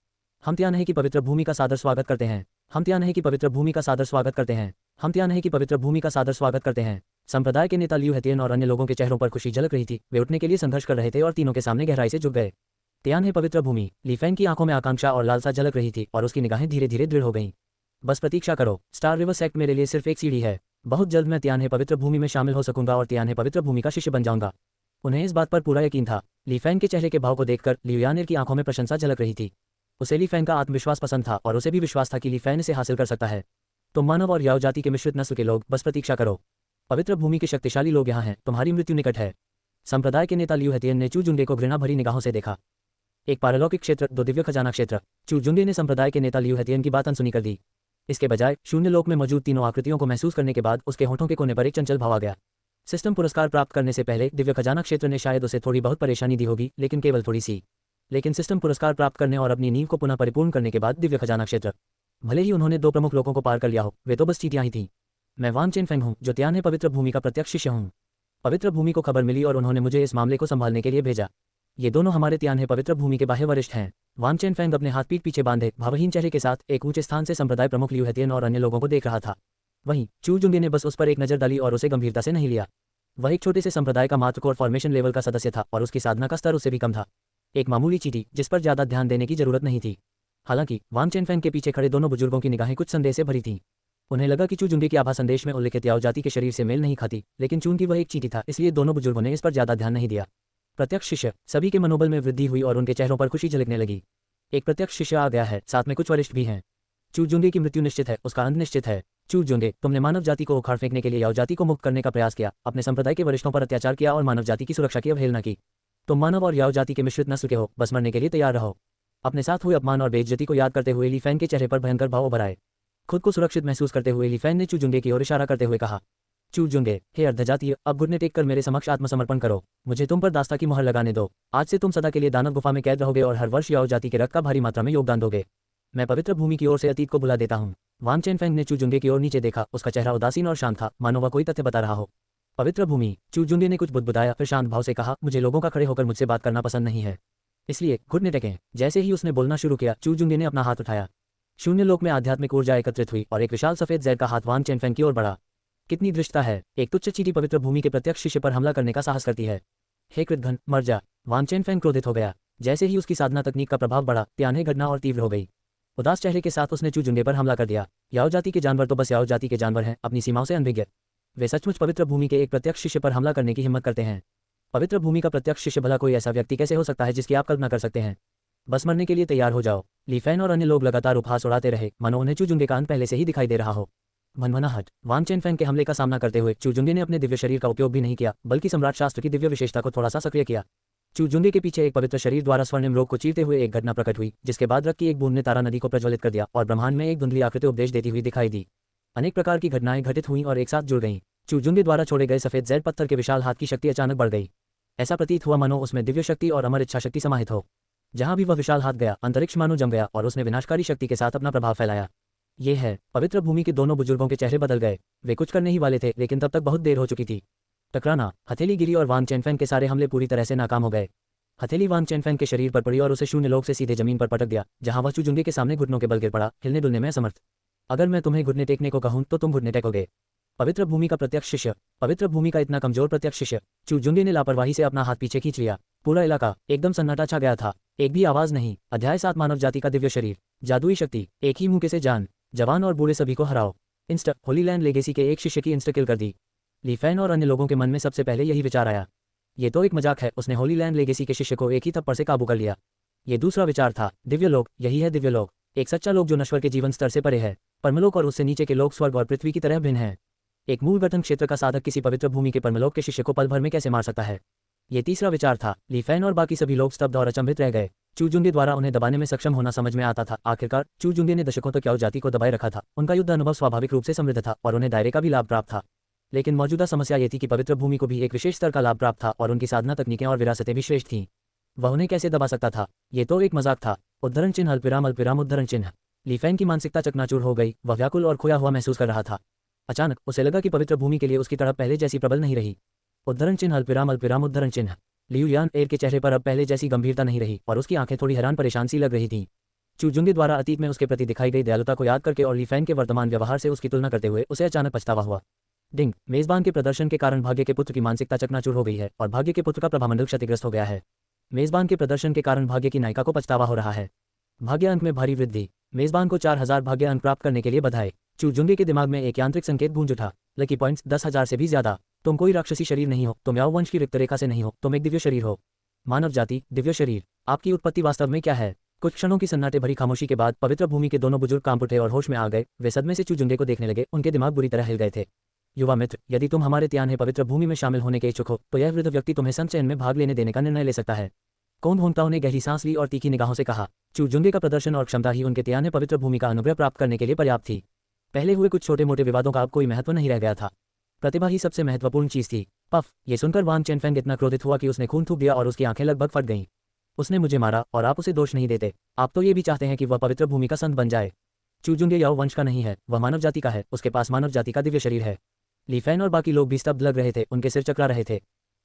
हम त्यान्हे की पवित्र भूमि का सादर स्वागत करते हैं। हम त्यान्हे की पवित्र भूमि का सादर स्वागत करते हैं। हम त्यानहे की पवित्र भूमि का सादर स्वागत करते हैं। संप्रदाय के नेता लियू हेतियन और अन्य लोगों के चेहरों पर खुशी झलक रही थी। वे उठने के लिए संघर्ष कर रहे थे और तीनों के सामने गहराई से झुक गए। त्यानहे पवित्र भूमि। ली फैंग की आंखों में आकांक्षा और लालसा झलक रही थी और उसकी निगाहें धीरे धीरे दृढ़ हो गईं। बस प्रतीक्षा करो, स्टार रिवर सेक्ट मेरे लिए सिर्फ एक सीढ़ी है। बहुत जल्द मैं त्यानहे पवित्र भूमि में शामिल हो सकूंगा और त्यानहे पवित्र भूमि का शिष्य बन जाऊंगा। उन्हें इस बात पर पूरा यकीन था। ली फैंग के चेहरे के भाव को देखकर लियू यानिर की आंखों में प्रशंसा झलक रही थी। उसे ली फैंग का आत्मविश्वास पसंद था और उसे भी विश्वास था कि ली फैंग इसे हासिल कर सकता है। तुम मानव और याओ जाति के मिश्रित नस्ल के लोग, बस प्रतीक्षा करो। पवित्र भूमि के शक्तिशाली लोग यहाँ हैं, तुम्हारी मृत्यु निकट है। संप्रदाय के नेता लियू हेतियन ने चू जुंगे को घृणा भरी निगाहों से देखा। एक पारलौकिक क्षेत्र, दो दिव्य खजाना क्षेत्र। चू जुंगे ने संप्रदाय के नेता लियू हेतियन की बात अनसुनी कर दी। इसके बजाय शून्य लोक में मौजूद तीनों आकृतियों को महसूस करने के बाद उसके होठों के कोने पर एक चंचल भाव आ गया। सिस्टम पुरस्कार प्राप्त करने से पहले दिव्य खजाना क्षेत्र ने शायद उसे थोड़ी बहुत परेशानी दी होगी, लेकिन केवल थोड़ी सी। लेकिन सिस्टम पुरस्कार प्राप्त करने और अपनी नींव को पुनः परिपूर्ण करने के बाद दिव्य खजाना क्षेत्र, भले ही उन्होंने दो प्रमुख लोगों को पार कर लिया हो, वे तो बस चींटियां ही थीं। मैं वांग चेनफेंग हूँ, जो त्यानहे पवित्र भूमि का प्रत्यक्ष शिष्य हूँ। पवित्र भूमि को खबर मिली और उन्होंने मुझे इस मामले को संभालने के लिए भेजा। ये दोनों हमारे त्यानहे पवित्र भूमि के बाह्य वरिष्ठ हैं। वांग चेनफेंग अपने हाथ पीठ पीछे बांधे भावहीन चेहरे के साथ एक ऊंचे स्थान से संप्रदाय प्रमुख लियू हेतियन और अन्य लोगों को देख रहा था। वहीं चू जुंगे ने बस उस पर एक नजर डाली और उसे गंभीरता से नहीं लिया। वह एक छोटे से संप्रदाय का मात्र कोर फॉर्मेशन लेवल का सदस्य था और उसकी साधना का स्तर उससे भी कम था। एक मामूली चींटी जिस पर ज्यादा ध्यान देने की जरूरत नहीं थी। हालांकि वांग चेनफेंग के पीछे खड़े दोनों बुजुर्गों की निगाहें कुछ संदेह से भरी थीं। उन्हें लगा कि चू जुंगे की आभा संदेश में उल्लिखित याओ जाति के शरीर से मेल नहीं खाती, लेकिन चूंकि वह एक चींटी था इसलिए दोनों बुजुर्गों ने इस पर ज्यादा ध्यान नहीं दिया। प्रत्यक्ष शिष्य। सभी के मनोबल में वृद्धि हुई और उनके चेहरों पर खुशी झलकने लगी। एक प्रत्यक्ष शिष्य आ गया है, साथ में कुछ वरिष्ठ भी हैं। चू जुंगे की मृत्यु निश्चित है, उसका अंत निश्चित है। चू जुंगे, तुमने मानव जाति को उखाड़ फेंकने के लिए याओ जाति को मुक्त करने का प्रयास किया, अपने संप्रदाय के वरिष्ठों पर अत्याचार किया और मानव जाति की सुरक्षा की अवहेलना की। तुम मानव और याओ जाति के मिश्रित नस्ल के हो, बस मरने के लिए तैयार रहो। अपने साथ हुए अपमान और बेइज्जती को याद करते हुए ली फैंग के चेहरे पर भयंकर भाव उभर आए। खुद को सुरक्षित महसूस करते हुए ली फैंग ने चू जुंगे की ओर इशारा करते हुए कहा, चू जुंगे, हे अर्धजातीय, अब घुटने टेक कर मेरे समक्ष आत्मसमर्पण करो। मुझे तुम पर दास्ता की मुहर लगाने दो। आज से तुम सदा के लिए दानव गुफा में कैद रहोगे और हर वर्ष याओ जाति के रक्त का भारी मात्रा में योगदान दोगे। मैं पवित्र भूमि की ओर से अतीत को भुला देता हूँ। वांग चेनफेंग ने चू जुंगे की ओर नीचे देखा। उसका चेहरा उदासीन और शांत था, मानो वह कोई तथ्य बता रहा हो। पवित्र भूमि। चू जुंगे ने कुछ बुदबुदाया, फिर शांत भाव से कहा, मुझे लोगों का खड़े होकर मुझसे बात करना पसंद नहीं है, इसलिए घुटने टेकें। जैसे ही उसने बोलना शुरू किया, चू जुंगे ने अपना हाथ उठाया। शून्य लोक में आध्यात्मिक ऊर्जा एकत्रित हुई और एक विशाल सफेद जैद का हाथ वांग चेनफेंग की ओर बढ़ा। कितनी दृष्टता है, एक तुच्छ चींटी पवित्र भूमि के प्रत्यक्ष शिष्य पर हमला करने का साहस करती है। हे कृतघ्न, मर जा। वांग चेनफेंग क्रोधित हो गया। जैसे ही उसकी साधना तकनीक का प्रभाव बढ़ा, त्यानहे घटना और तीव्र हो गई। उदास चेहरे के साथ उसने चू जुंगे पर हमला कर दिया। याओ जाति के जानवर तो बस याओ जाति के जानवर हैं, अपनी सीमाओं से अनभिज्ञ। वे सचमुच पवित्र भूमि के एक प्रत्यक्ष शिष्य पर हमला करने की हिम्मत करते हैं। पवित्र भूमि का प्रत्यक्ष शिष्य भला कोई ऐसा व्यक्ति कैसे हो सकता है जिसकी आप कल्पना कर सकते हैं। बस मरने के लिए तैयार हो जाओ। ली फैन और अन्य लोग लगातार उपहास उड़ाते रहे, मानो उन्हें चू जुंगे का अंत पहले से ही दिखाई दे रहा हो। मनमनाहट। वांग चेनफेंग के हमले का सामना करते हुए चू जुंगे ने अपने दिव्य शरीर का उपयोग भी नहीं किया, बल्कि सम्राट शास्त्र की दिव्य विशेषता को थोड़ा सा सक्रिय किया। चू जुंगे के पीछे एक पवित्र शरीर द्वारा स्वर्णिम रोग को चीरते हुए एक घटना प्रकट हुई, जिसके बाद रक्त की एक बूंद ने तारा नदी को प्रज्वलित कर दिया और ब्रह्मांड में एक धुंधली आकृति उपदेश देती हुई दिखाई दी। अनेक प्रकार की घटनाएं घटित हुईं और एक साथ जुड़ गईं। चू जुंगे द्वारा छोड़े गए सफेद जैड पत्थर के विशाल हाथ की शक्ति अचानक बढ़ गई। ऐसा प्रतीत हुआ मानो उसमें दिव्य शक्ति और अमर इच्छा शक्ति समाहित हो। जहां भी वह विशाल हाथ गया, अंतरिक्ष मानो जम गया और उसने विनाशकारी शक्ति के साथ अपना प्रभाव फैलाया। ये है पवित्र भूमि के दोनों बुजुर्गों के चेहरे बदल गए। वे कुछ करने ही वाले थे, लेकिन तब तक बहुत देर हो चुकी थी। टकराना। हथेली गिरी और वांग चेनफेंग के सारे हमले पूरी तरह से नाकाम हो गए। हथेली वांग चेनफेंग के शरीर पर पड़ी और उसे शून्य लोक से सीधे जमीन पर पटक दिया, जहां वह चू जुंगे के सामने घुटनों के बल गिर पड़ा, हिलने डुलने में असमर्थ। अगर मैं तुम्हें घुटने टेकने को कहूं तो तुम घुटने टेकोगे। पवित्र भूमि का प्रत्यक्ष शिष्य। पवित्र भूमि का इतना कमजोर प्रत्यक्ष शिष्य। चू जुंगे ने लापरवाही से अपना हाथ पीछे खींच लिया। पूरा इलाका एकदम सन्नाटा छा गया था। एक भी आवाज नहीं। अध्याय 7 मानव जाति का दिव्य शरीर। जादुई शक्ति। एक ही मुंह से जान। जवान और बूढ़े सभी को हराओ। इंस्टा होली लैंड लेगेसी के एक शिष्य की इंस्टा किल कर दी। ली फैन और अन्य लोगों के मन में सबसे पहले यही विचार आया, ये तो एक मजाक है। उसने होली लैंड लेगेसी के शिष्य को एक ही थप्पड़ से काबू कर लिया। ये दूसरा विचार था, दिव्य लोक। यही है दिव्य लोक, एक सच्चा लोक जो नश्वर के जीवन स्तर से परे है। परमलोक और उससे नीचे के लोक स्वर्ग और पृथ्वी की तरह भिन्न है। एक मूल गठन क्षेत्र का साधक किसी पवित्र भूमि के परमलोक के शिष्य को पल भर में कैसे मार सकता है। ये तीसरा विचार था। ली फैन और बाकी सभी लोग स्तब्ध और अचंभित रह गए। चू जुंगे द्वारा उन्हें दबाने में सक्षम होना समझ में आता था। आखिरकार चू जुंगे ने दशकों तक याओ जाति को दबाए रखा था। उनका युद्ध अनुभव स्वाभाविक रूप से समृद्ध था और उन्हें दायरे का भी लाभ प्राप्त था। लेकिन मौजूदा समस्या ये थी कि पवित्र भूमि को भी एक विशेष स्तर का लाभ प्राप्त था और उनकी साधना तकनीकें और विरासतें भी श्रेष्ठ थीं। वह उन्हें कैसे दबा सकता था। ये तो एक मजाक था। उद्धरण चिन्ह अल्पिराम उद्धरण चिन्ह। ली फैन की मानसिकता चकनाचूर हो गई। वह व्याकुल और खोया हुआ महसूस कर रहा था। अचानक उसे लगा कि पवित्र भूमि के लिए उसकी तड़प पहले जैसी प्रबल नहीं रही। उद्धरण चिन्ह अल्पिराम उद्धरण चिन्ह। लियू यान एर के चेहरे पर अब पहले जैसी गंभीरता नहीं रही और उसकी आंखें थोड़ी हैरान परेशान सी लग रही थीं। चूजुंगे द्वारा अतीत में उसके प्रति दिखाई गई दयालुता को याद करके और ली फैंग के वर्तमान व्यवहार से उसकी तुलना करते हुए उसे अचानक पछतावा हुआ। डिंग, मेजबान के प्रदर्शन के कारण भाग्य के पुत्र की मानसिकता चकनाचूर हो गई है और भाग्य के पुत्र का प्रभामंडल क्षतिग्रस्त हो गया है। मेजबान के प्रदर्शन के कारण भाग्य की नायिका को पछतावा हो रहा है। भाग्य अंक में भारी वृद्धि। मेजबान को 4000 भाग्य अंक प्राप्त करने के लिए बधाई। चूजुंगे के दिमाग में एक यांत्रिक संकेत गूंज उठा। लकी पॉइंट्स 10,000 से भी ज्यादा। तुम कोई राक्षसी शरीर नहीं हो, तुम याओ वंश की रिक्त रेखा से नहीं हो, तुम एक दिव्य शरीर हो। मानव जाति, दिव्य शरीर। आपकी उत्पत्ति वास्तव में क्या है? कुछ क्षणों की सन्नाटे भरी खामोशी के बाद पवित्र भूमि के दोनों बुजुर्ग कांप उठे और होश में आ गए। वे सदमे से चूजुंगे को देखने लगे, उनके दिमाग बुरी तरह हिल गए थे। युवा मित्र, यदि तुम हमारे त्यान्हे पवित्र भूमि में शामिल होने के इच्छुक हो तो यह वृद्ध व्यक्ति तुम्हें संत चयन में भाग लेने देने का निर्णय ले सकता है। कौन होंताओ ने गहरी सांस ली और तीखी निगाहों से कहा। चूजुंगे का प्रदर्शन और क्षमता ही उनके त्यान्हे पवित्र भूमि का अनुग्रह प्राप्त करने के लिए पर्याप्त थी। पहले हुए कुछ छोटे मोटे विवादों का अब कोई महत्व नहीं रह गया था। प्रतिभा ही सबसे महत्वपूर्ण चीज थी। पफ, ये सुनकर वांग चेनफेंग इतना क्रोधित हुआ कि उसने खून थूक दिया और उसकी आंखें लगभग फट गईं। उसने मुझे मारा और आप उसे दोष नहीं देते। आप तो ये भी चाहते हैं कि वह पवित्र भूमि का संत बन जाए। चूजुंगे याओ वंश का नहीं है, वह मानव जाति का है। उसके पास मानव जाति का दिव्य शरीर है। ली फैन और बाकी लोग भी स्तब्ध लग रहे थे, उनके सिर चकरा रहे थे।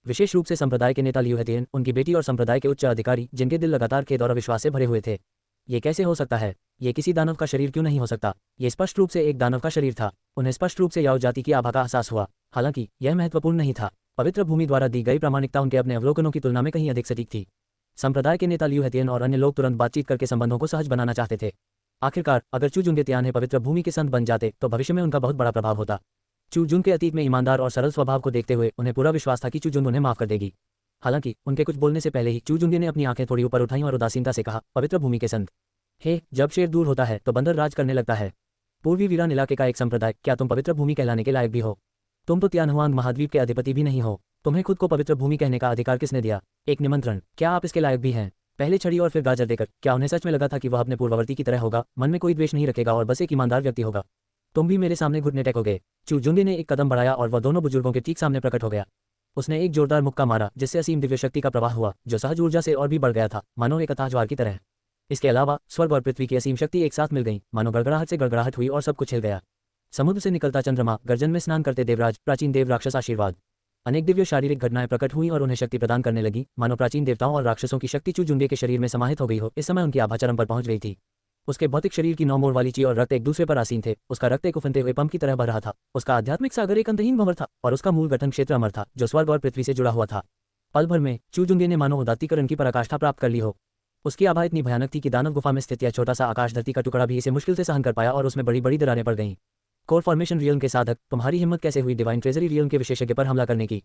विशेष रूप से संप्रदाय के नेता लियू हेतियन, उनकी बेटी और संप्रदाय के उच्च अधिकारी, जिनके दिल लगातार खेद और अविश्वास से भरे हुए थे। ये कैसे हो सकता है? ये किसी दानव का शरीर क्यों नहीं हो सकता? ये स्पष्ट रूप से एक दानव का शरीर था। उन्हें स्पष्ट रूप से याओ जाति की आभा का एहसास हुआ। हालांकि यह महत्वपूर्ण नहीं था। पवित्र भूमि द्वारा दी गई प्रामाणिकता उनके अपने अवलोकनों की तुलना में कहीं अधिक सटीक थी। संप्रदाय के नेता लियू हेतियन और अन्य लोग तुरंत बातचीत करके संबंधों को सहज बनाना चाहते थे। आखिरकार अगर चूजुंगे त्यान्हे पवित्र भूमि के संत बन जाते तो भविष्य में उनका बहुत बड़ा प्रभाव होता। चूजुंग के अतीत में ईमानदार और सरल स्वभाव को देखते हुए उन्हें पूरा विश्वास था कि चूजुंग उन्हें माफ कर देगी। हालांकि उनके कुछ बोलने से पहले ही चूजुंगे ने अपनी आंखें थोड़ी ऊपर उठाईं और उदासीनता से कहा, पवित्र भूमि के संत, हे, जब शेर दूर होता है तो बंदर राज करने लगता है। पूर्वी वीरान इलाके का एक संप्रदाय, क्या तुम पवित्र भूमि कहलाने के लायक भी हो? तुम तो त्यानहुआंग महाद्वीप के अधिपति भी नहीं हो। तुम्हें खुद को पवित्र भूमि कहने का अधिकार किसने दिया? एक निमंत्रण, क्या आप इसके लायक भी हैं? पहले छड़ी और फिर गाजर देकर क्या उन्हें सच में लगा था कि वह अपने पूर्ववर्ती की तरह होगा, मन में कोई द्वेष नहीं रखेगा और बस एक ईमानदार व्यक्ति होगा? तुम भी मेरे सामने घुटने टेकोगे। चूजुंगे ने एक कदम बढ़ाया और वह दोनों बुजुर्गों के ठीक सामने प्रकट हो गया। उसने एक जोरदार मुक्का मारा जिससे असीम दिव्य शक्ति का प्रवाह हुआ, जो सहज ऊर्जा से और भी बढ़ गया था, मानो एक अथाह ज्वार की तरह। इसके अलावा स्वर्ग और पृथ्वी की असीम शक्ति एक साथ मिल गई, मानो गड़गड़ाहट से गड़गड़ाहट हुई और सब कुछ हिल गया। समुद्र से निकलता चंद्रमा, गर्जन में स्नान करते देवराज, प्राचीन देव राक्षस आशीर्वाद। अनेक दिव्य शारीरिक घटनाएं प्रकट हुई और उन्हें शक्ति प्रदान करने लगी, मानो प्राचीन देवताओं और राक्षसों की शक्ति चूजुंगे के शरीर में समाहित हो गई हो। इस समय उनकी आभा चरम पर पहुंच गई थी। उसके भौतिक शरीर की 9 मोड़ वाली ची और रक्त एक दूसरे पर आसीन थे। उसका रक्त एक उफनते हुए पंप की तरह बह रहा था। उसका आध्यात्मिक सागर एक अंतहीन भंवर था और उसका मूल गठन क्षेत्र अमर था, जो स्वर्ग और पृथ्वी से जुड़ा हुआ था। पल भर में चूजुंगे ने मानो उदात्तीकरण की पराकाष्ठा प्राप्त कर ली हो। उसकी आभा इतनी भयानक थी कि दानव गुफा में स्थित यह छोटा सा आकाश धरती का टुकड़ा भी इसे मुश्किल से सहन कर पाया और उसमें बड़ी बड़ी दरारें पड़ गईं। कोर फॉर्मेशन रियल्म के साधक, तुम्हारी हिम्मत कैसे हुई डिवाइन ट्रेजरी रियल्म के विशेषज्ञ पर हमला करने की?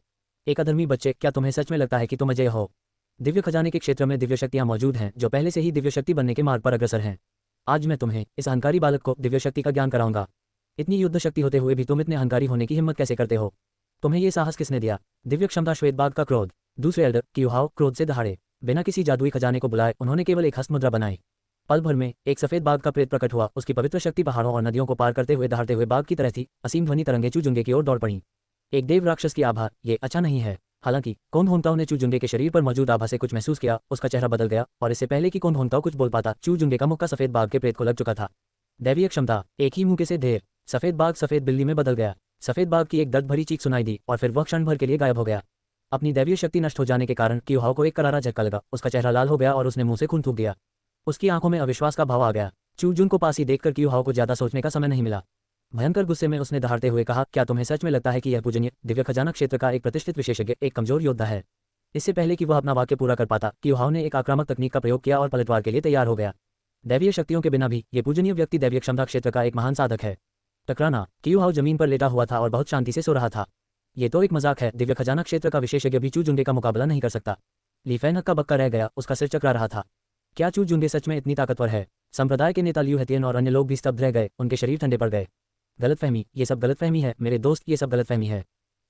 एक अधर्मी बच्चे, क्या तुम्हें सच में लगता है कि तुम अजय हो? दिव्य खजाने के क्षेत्र में दिव्य शक्तियां मौजूद हैं जो पहले से ही दिव्य शक्ति बनने के मार्ग पर अग्रसर हैं। आज मैं तुम्हें, इस अहंकारी बालक को, दिव्य शक्ति का ज्ञान कराऊंगा। इतनी युद्ध शक्ति होते हुए भी तुम इतने अहंकारी होने की हिम्मत कैसे करते हो? तुम्हें ये साहस किसने दिया? दिव्य क्षमता श्वेतबाग का क्रोध। दूसरे एल्डर क्यूहाओ क्रोध से दहाड़े। बिना किसी जादुई खजाने को बुलाए उन्होंने केवल एक हस्त मुद्रा बनाई। पल भर में एक सफेद बाघ का प्रेत प्रकट हुआ। उसकी पवित्र शक्ति पहाड़ों और नदियों को पार करते हुए दहाड़ते हुए बाघ की तरह थी। असीम ध्वनि तरंगे चूजुंगे की ओर दौड़ पड़ी। एक देव राक्षस की आभा, ये अच्छा नहीं है। हालांकि कोन होंताओ ने चूजुंगे के शरीर पर मौजूद आभा से कुछ महसूस किया। उसका चेहरा बदल गया और इससे पहले कि कोन होंताओ कुछ बोल पाता, चूजुंगे का मुक्का सफेद बाघ के प्रेत को लग चुका था। दैवीय क्षमता, एक ही मुक्के से ढेर। सफेद बाघ सफेद बिल्ली में बदल गया। सफेद बाघ की एक दर्द भरी चीख सुनाई दी और फिर वह क्षण भर के लिए गायब हो गया। अपनी दैवीय शक्ति नष्ट हो जाने के कारण क्यूहाओ को एक करारा झटका लगा। उसका चेहरा लाल हो गया और उसने मुंह से खून थूक दिया। उसकी आंखों में अविश्वास का भाव आ गया। चूजुन को पास ही देखकर क्यूहाओ को ज्यादा सोचने का समय नहीं मिला। भयंकर गुस्से में उसने दहाड़ते हुए कहा, क्या तुम्हें सच में लगता है कि यह पूजनीय दिव्य खजाना क्षेत्र का एक प्रतिष्ठित विशेषज्ञ एक कमजोर योद्धा है? इससे पहले कि वह अपना वाक्य पूरा कर पाता, क्यूहाओ ने एक आक्रामक तकनीक का प्रयोग किया और पलटवार के लिए तैयार हो गया। दैवीय शक्तियों के बिना भी ये पूजनीय व्यक्ति दैवीय क्षमता क्षेत्र का एक महान साधक है। टकराना। क्यूहाओ जमीन पर लेटा हुआ था और बहुत शांति से सो रहा था। ये तो एक मजाक है। दिव्य खजाना क्षेत्र का विशेषज्ञ भी चूजुंगे का मुकाबला नहीं कर सकता। ली फैन हक्का बक्का रह गया, उसका सिर चकरा रहा था। क्या चूजुंगे सच में इतनी ताकतवर है? संप्रदाय के नेता लियू हेतियन और अन्य लोग भी स्तब्ध रह गए, उनके शरीर ठंडे पड़ गए। गलतफहमी, ये सब गलतफहमी है मेरे दोस्त, ये सब गलतफहमी है।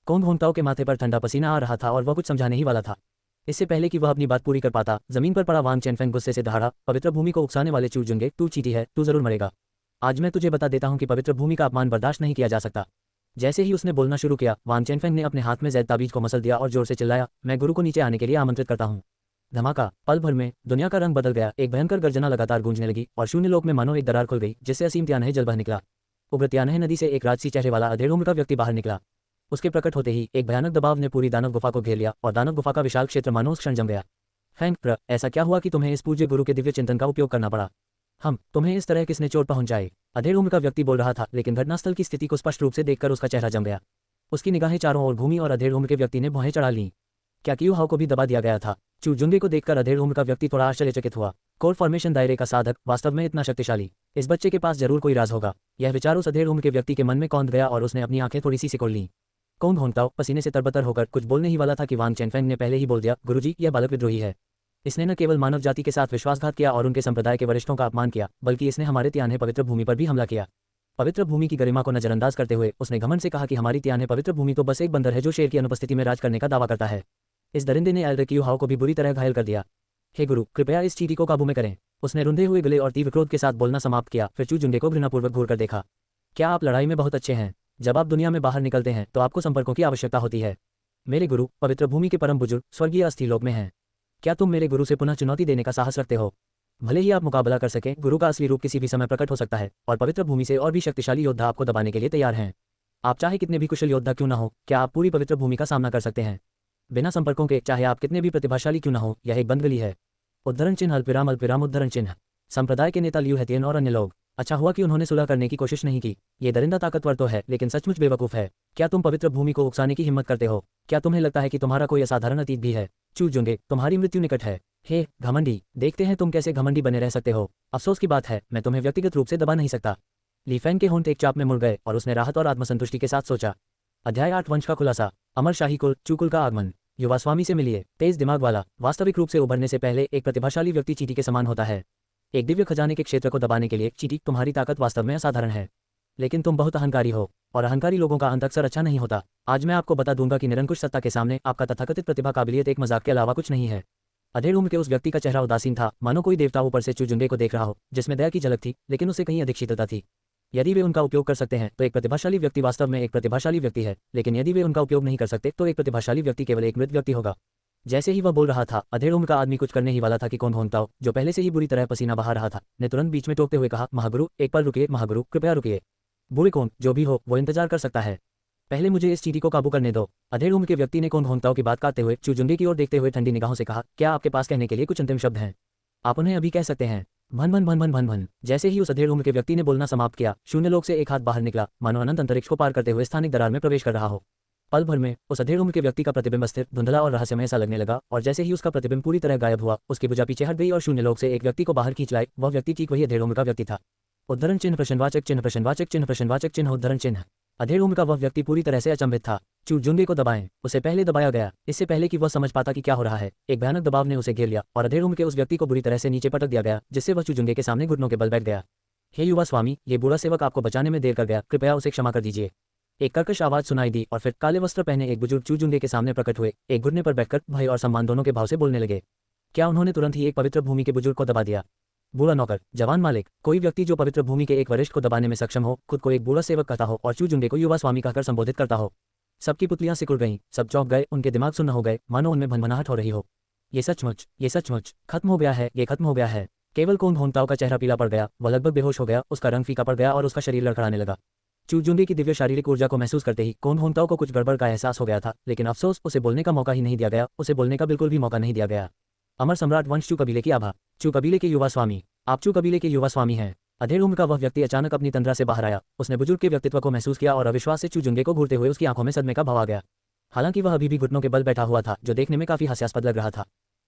कोन होंताओ के माथे पर ठंडा पसीना आ रहा था और वह कुछ समझाने ही वाला था। इससे पहले कि वह अपनी बात पूरी कर पाता, जमीन पर पड़ा वांग चेनफेंग गुस्से से दहाड़ा, पवित्र भूमि को उकसाने वाले चूजुंगे, तू चींटी है, तू जरूर मरेगा। आज मैं तुझे बता देता हूं कि पवित्र भूमि का अपमान बर्दाश्त नहीं किया जा सकता। जैसे ही उसने बोलना शुरू किया, वांग चेनफेंग ने अपने हाथ में जैद ताबीज को मसल दिया और जोर से चिल्लाया, मैं गुरु को नीचे आने के लिए आमंत्रित करता हूँ। धमाका। पल भर में दुनिया का रंग बदल गया। एक भयंकर गर्जना लगातार गूंजने लगी और शून्य लोक में मानो एक दरार खुल गई जिससे असीम त्यानह जल बह निकला। उग्र त्यानह नदी से एक राजसी चेहरे वाला अधेड़ उम्र का व्यक्ति बाहर निकला। उसके प्रकट होते ही एक भयानक दबाव ने पूरी दानव गुफा को घेर लिया और दानव गुफा का विशाल क्षेत्र मानो उस क्षण जम गया। फैंग प्र, ऐसा क्या हुआ कि तुम्हें इस पूज्य गुरु के दिव्य चिंतन का उपयोग करना पड़ा? तुम्हें इस तरह किसने चोट पहुंचाई? अधेड़ उम्र का व्यक्ति बोल रहा था, लेकिन घटनास्थल की स्थिति को स्पष्ट रूप से देखकर उसका चेहरा जम गया। उसकी निगाहें चारों ओर घूमी और अधेड़ उम्र के व्यक्ति ने भौहें चढ़ा लीं। क्या क्यू हाउ को भी दबा दिया गया था? चू जुंगे को देखकर अधेड़ उम्र का व्यक्ति थोड़ा आश्चर्यचकित हुआ। कोर फॉर्मेशन दायरे का साधक वास्तव में इतना शक्तिशाली? इस बच्चे के पास जरूर कोई राज होगा। यह विचार उस अधेड़ उम्र के व्यक्ति के मन में कौंध गया और उसने अपनी आंखें थोड़ी सी सिकोड़ लीं। कौन होंगताओ पसीने से तरबतर होकर कुछ बोलने ही वाला था कि वांग चेनफेंग ने पहले ही बोल दिया, गुरुजी, यह बालक विद्रोही है। इसने न केवल मानव जाति के साथ विश्वासघात किया और उनके संप्रदाय के वरिष्ठों का अपमान किया, बल्कि इसने हमारे तियान्हे पवित्र भूमि पर भी हमला किया। पवित्र भूमि की गरिमा को नजरअंदाज करते हुए उसने घमंड से कहा कि हमारी तियान्हे पवित्र भूमि तो बस एक बंदर है जो शेर की अनुपस्थिति में राज करने का दावा करता है। इस दरिंदे ने एल्डर क्यू हाउ को भी बुरी तरह घायल कर दिया। हे गुरु, कृपया इस चींटी को काबू में करें। उसने रुंधे हुए गले और तीव्र क्रोध के साथ बोलना समाप्त किया, फिर चू जुंगे को घृणापूर्वक घूरकर देखा। क्या आप लड़ाई में बहुत अच्छे हैं? जब आप दुनिया में बाहर निकलते हैं तो आपको संपर्कों की आवश्यकता होती है। मेरे गुरु पवित्र भूमि के परम बुजुर्ग स्वर्गीय अस्थिलोक में हैं। क्या तुम मेरे गुरु से पुनः चुनौती देने का साहस रखते हो? भले ही आप मुकाबला कर सकें, गुरु का असली रूप किसी भी समय प्रकट हो सकता है और पवित्र भूमि से और भी शक्तिशाली योद्धा आपको दबाने के लिए तैयार हैं। आप चाहे कितने भी कुशल योद्धा क्यों न हो, क्या आप पूरी पवित्र भूमि का सामना कर सकते हैं बिना संपर्कों के? चाहे आप कितने भी प्रतिभाशाली क्यों न हो, यह एक बंद गली है। उद्धरण चिन्ह अल्पिराम अल्पिराम उद्धरण चिन्ह। संप्रदाय के नेता लियू हेतियन और अन्य लोग। अच्छा हुआ कि उन्होंने सुलह करने की कोशिश नहीं की। ये दरिंदा ताकतवर तो है, लेकिन सचमुच बेवकूफ है। क्या तुम पवित्र भूमि को उकसाने की हिम्मत करते हो? क्या तुम्हें लगता है कि तुम्हारा कोई असाधारण अतीत भी है? चू जुंगे, तुम्हारी मृत्यु निकट है। हे घमंडी, देखते हैं तुम कैसे घमंडी बने रह सकते हो। अफसोस की बात है, मैं तुम्हें व्यक्तिगत रूप से दबा नहीं सकता। ली फैन के होंठ एक चाप में मुड़ गए और उसने राहत और आत्मसंतुष्टि के साथ सोचा। अध्याय 8 वंश का खुलासा। अमर शाही कुल चूकुल का आगमन। युवा स्वामी से मिलिए। तेज दिमाग वाला। वास्तविक रूप से उभरने से पहले एक प्रतिभाशाली व्यक्ति चींटी के समान होता है। एक दिव्य खजाने के क्षेत्र को दबाने के लिए चींटी, तुम्हारी ताकत वास्तव में असाधारण है, लेकिन तुम बहुत अहंकारी हो और अहंकारी लोगों का अंत अक्सर अच्छा नहीं होता। आज मैं आपको बता दूंगा कि निरंकुश सत्ता के सामने आपका तथाकथित प्रतिभा काबिलियत एक मजाक के अलावा कुछ नहीं है। अधेड़ उम्र के उस व्यक्ति का चेहरा उदासीन था, मानो कोई देवता ऊपर से चू जुंगे को देख रहा हो, जिसमें दया की झलक थी, लेकिन उसे कहीं अधिक शीतलता थी। यदि वे उनका उपयोग कर सकते हैं तो एक प्रतिभाशाली व्यक्ति वास्तव में एक प्रतिभाशाली व्यक्ति है, लेकिन यदि वे उनका उपयोग नहीं कर सकते तो एक प्रतिभाशाली व्यक्ति केवल एक मृत व्यक्ति होगा। जैसे ही वह बोल रहा था, अधेड़ उम्र का आदमी कुछ करने ही वाला था कि कौन होंगताओ, जो पहले से ही बुरी तरह पसीना बहा रहा था, ने तुरंत बीच में टोकते हुए कहा, महागुरु एक पल रुकिए, महागुरु कृपया रुकिए। बूढ़े कौन जो भी हो वो इंतजार कर सकता है, पहले मुझे इस चींटी को काबू करने दो। अधेड़ उम्र के व्यक्ति ने कौन होंगताओ की बात काटते हुए चू जुंगे की ओर देखते हुए ठंडी निगाहों से कहा, क्या आपके पास कहने के लिए कुछ अंतिम शब्द हैं? आप उन्हें अभी कह सकते हैं। भन भन भन भन भन भन। जैसे ही उस अधेड़ उम्र के व्यक्ति ने बोलना समाप्त किया, शून्य लोक से एक हाथ बाहर निकला, मानो अनंत अंतरिक्ष को पार करते हुए स्थानिक दरार में प्रवेश कर रहा हो। पल भर में उस अधेड़ उम्र के व्यक्ति का प्रतिबिंब स्थिर, धुंधला और रहस्यमय सा लगने लगा, और जैसे ही उसका प्रतिबिंब पूरी तरह गायब हुआ, उसकी भुजा पीछे हट गई और शून्य लोक से एक व्यक्ति को बाहर खींच लाए। वह व्यक्ति ठीक वही अधेड़ उम्र का व्यक्ति था। उद्धरण चिन्ह प्रश्नवाचक चिन्ह प्रश्नवाचक चिन्ह प्रश्नवाचक चिन्ह उद्धरण चिन्ह। अधेड़ उम्र का वह व्यक्ति पूरी तरह से अचंभित था। चू जुंगे को दबाएं, उसे पहले दबाया गया, इससे पहले कि वह समझ पाता कि क्या हो रहा है। एक भयानक दबाव ने उसे घेर लिया और अधेड़ उम्र के उस व्यक्ति को बुरी तरह से नीचे पटक दिया गया, जिससे वह चू जुंगे के सामने घुटनों के बल बैठ गया। हे युवा स्वामी, ये बूढ़ा सेवक आपको बचाने में देर कर गया, कृपया उसे क्षमा कर दीजिए। एक कर्कश आवाज सुनाई दी और फिर काले वस्त्र पहने एक बुजुर्ग चू जुंगे के सामने प्रकट हुए। एक घुटने पर बैठकर भय और सम्मान दोनों के भाव से बोलने लगे। क्या उन्होंने तुरंत ही एक पवित्र भूमि के बुजुर्ग को दबा दिया? बूढ़ा नौकर, जवान मालिक, कोई व्यक्ति जो पवित्र भूमि के एक वरिष्ठ को दबाने में सक्षम हो, खुद को एक बूढ़ा सेवक कहता हो और चू जुंगे को युवा स्वामी कहकर संबोधित करता हो। सबकी पुतलियां सिकुड़ गईं, सब चौंक गए, उनके दिमाग सुन्न हो गए, मानो उनमें भनभनाहट हो रही हो। ये सचमुच खत्म हो गया है, ये खत्म हो गया है। केवल कौन होंगताओ का चेहरा पीला पड़ गया, वह लगभग बेहोश हो गया, उसका रंग फीका पड़ गया और उसका शरीर लड़खड़ाने लगा। चू जुंगे की दिव्य शारीरिक ऊर्जा को महसूस करते ही कौन होंगताओ को कुछ गड़बड़ का एहसास हो गया था, लेकिन अफसोस उसे बोलने का मौका ही नहीं दिया गया, उसे बोलने का बिल्कुल भी मौका नहीं दिया गया। अमर सम्राट वंश चू कबीले की आभा। चू कबीले के युवा स्वामी, आप चू कबीले के युवा स्वामी हैं। अधेड़ उम्र का वह व्यक्ति अचानक अपनी तंद्रा से बाहर आया। उसने बुजुर्ग के व्यक्तित्व को महसूस किया और अविश्वास से चू जुंगे को घूरते हुए उसकी आंखों में सदमे का भाव आ गया। हालांकि वह अभी भी घुटनों के बल बैठा हुआ था, जो देखने में काफी हास्यास्पद लग रहा था।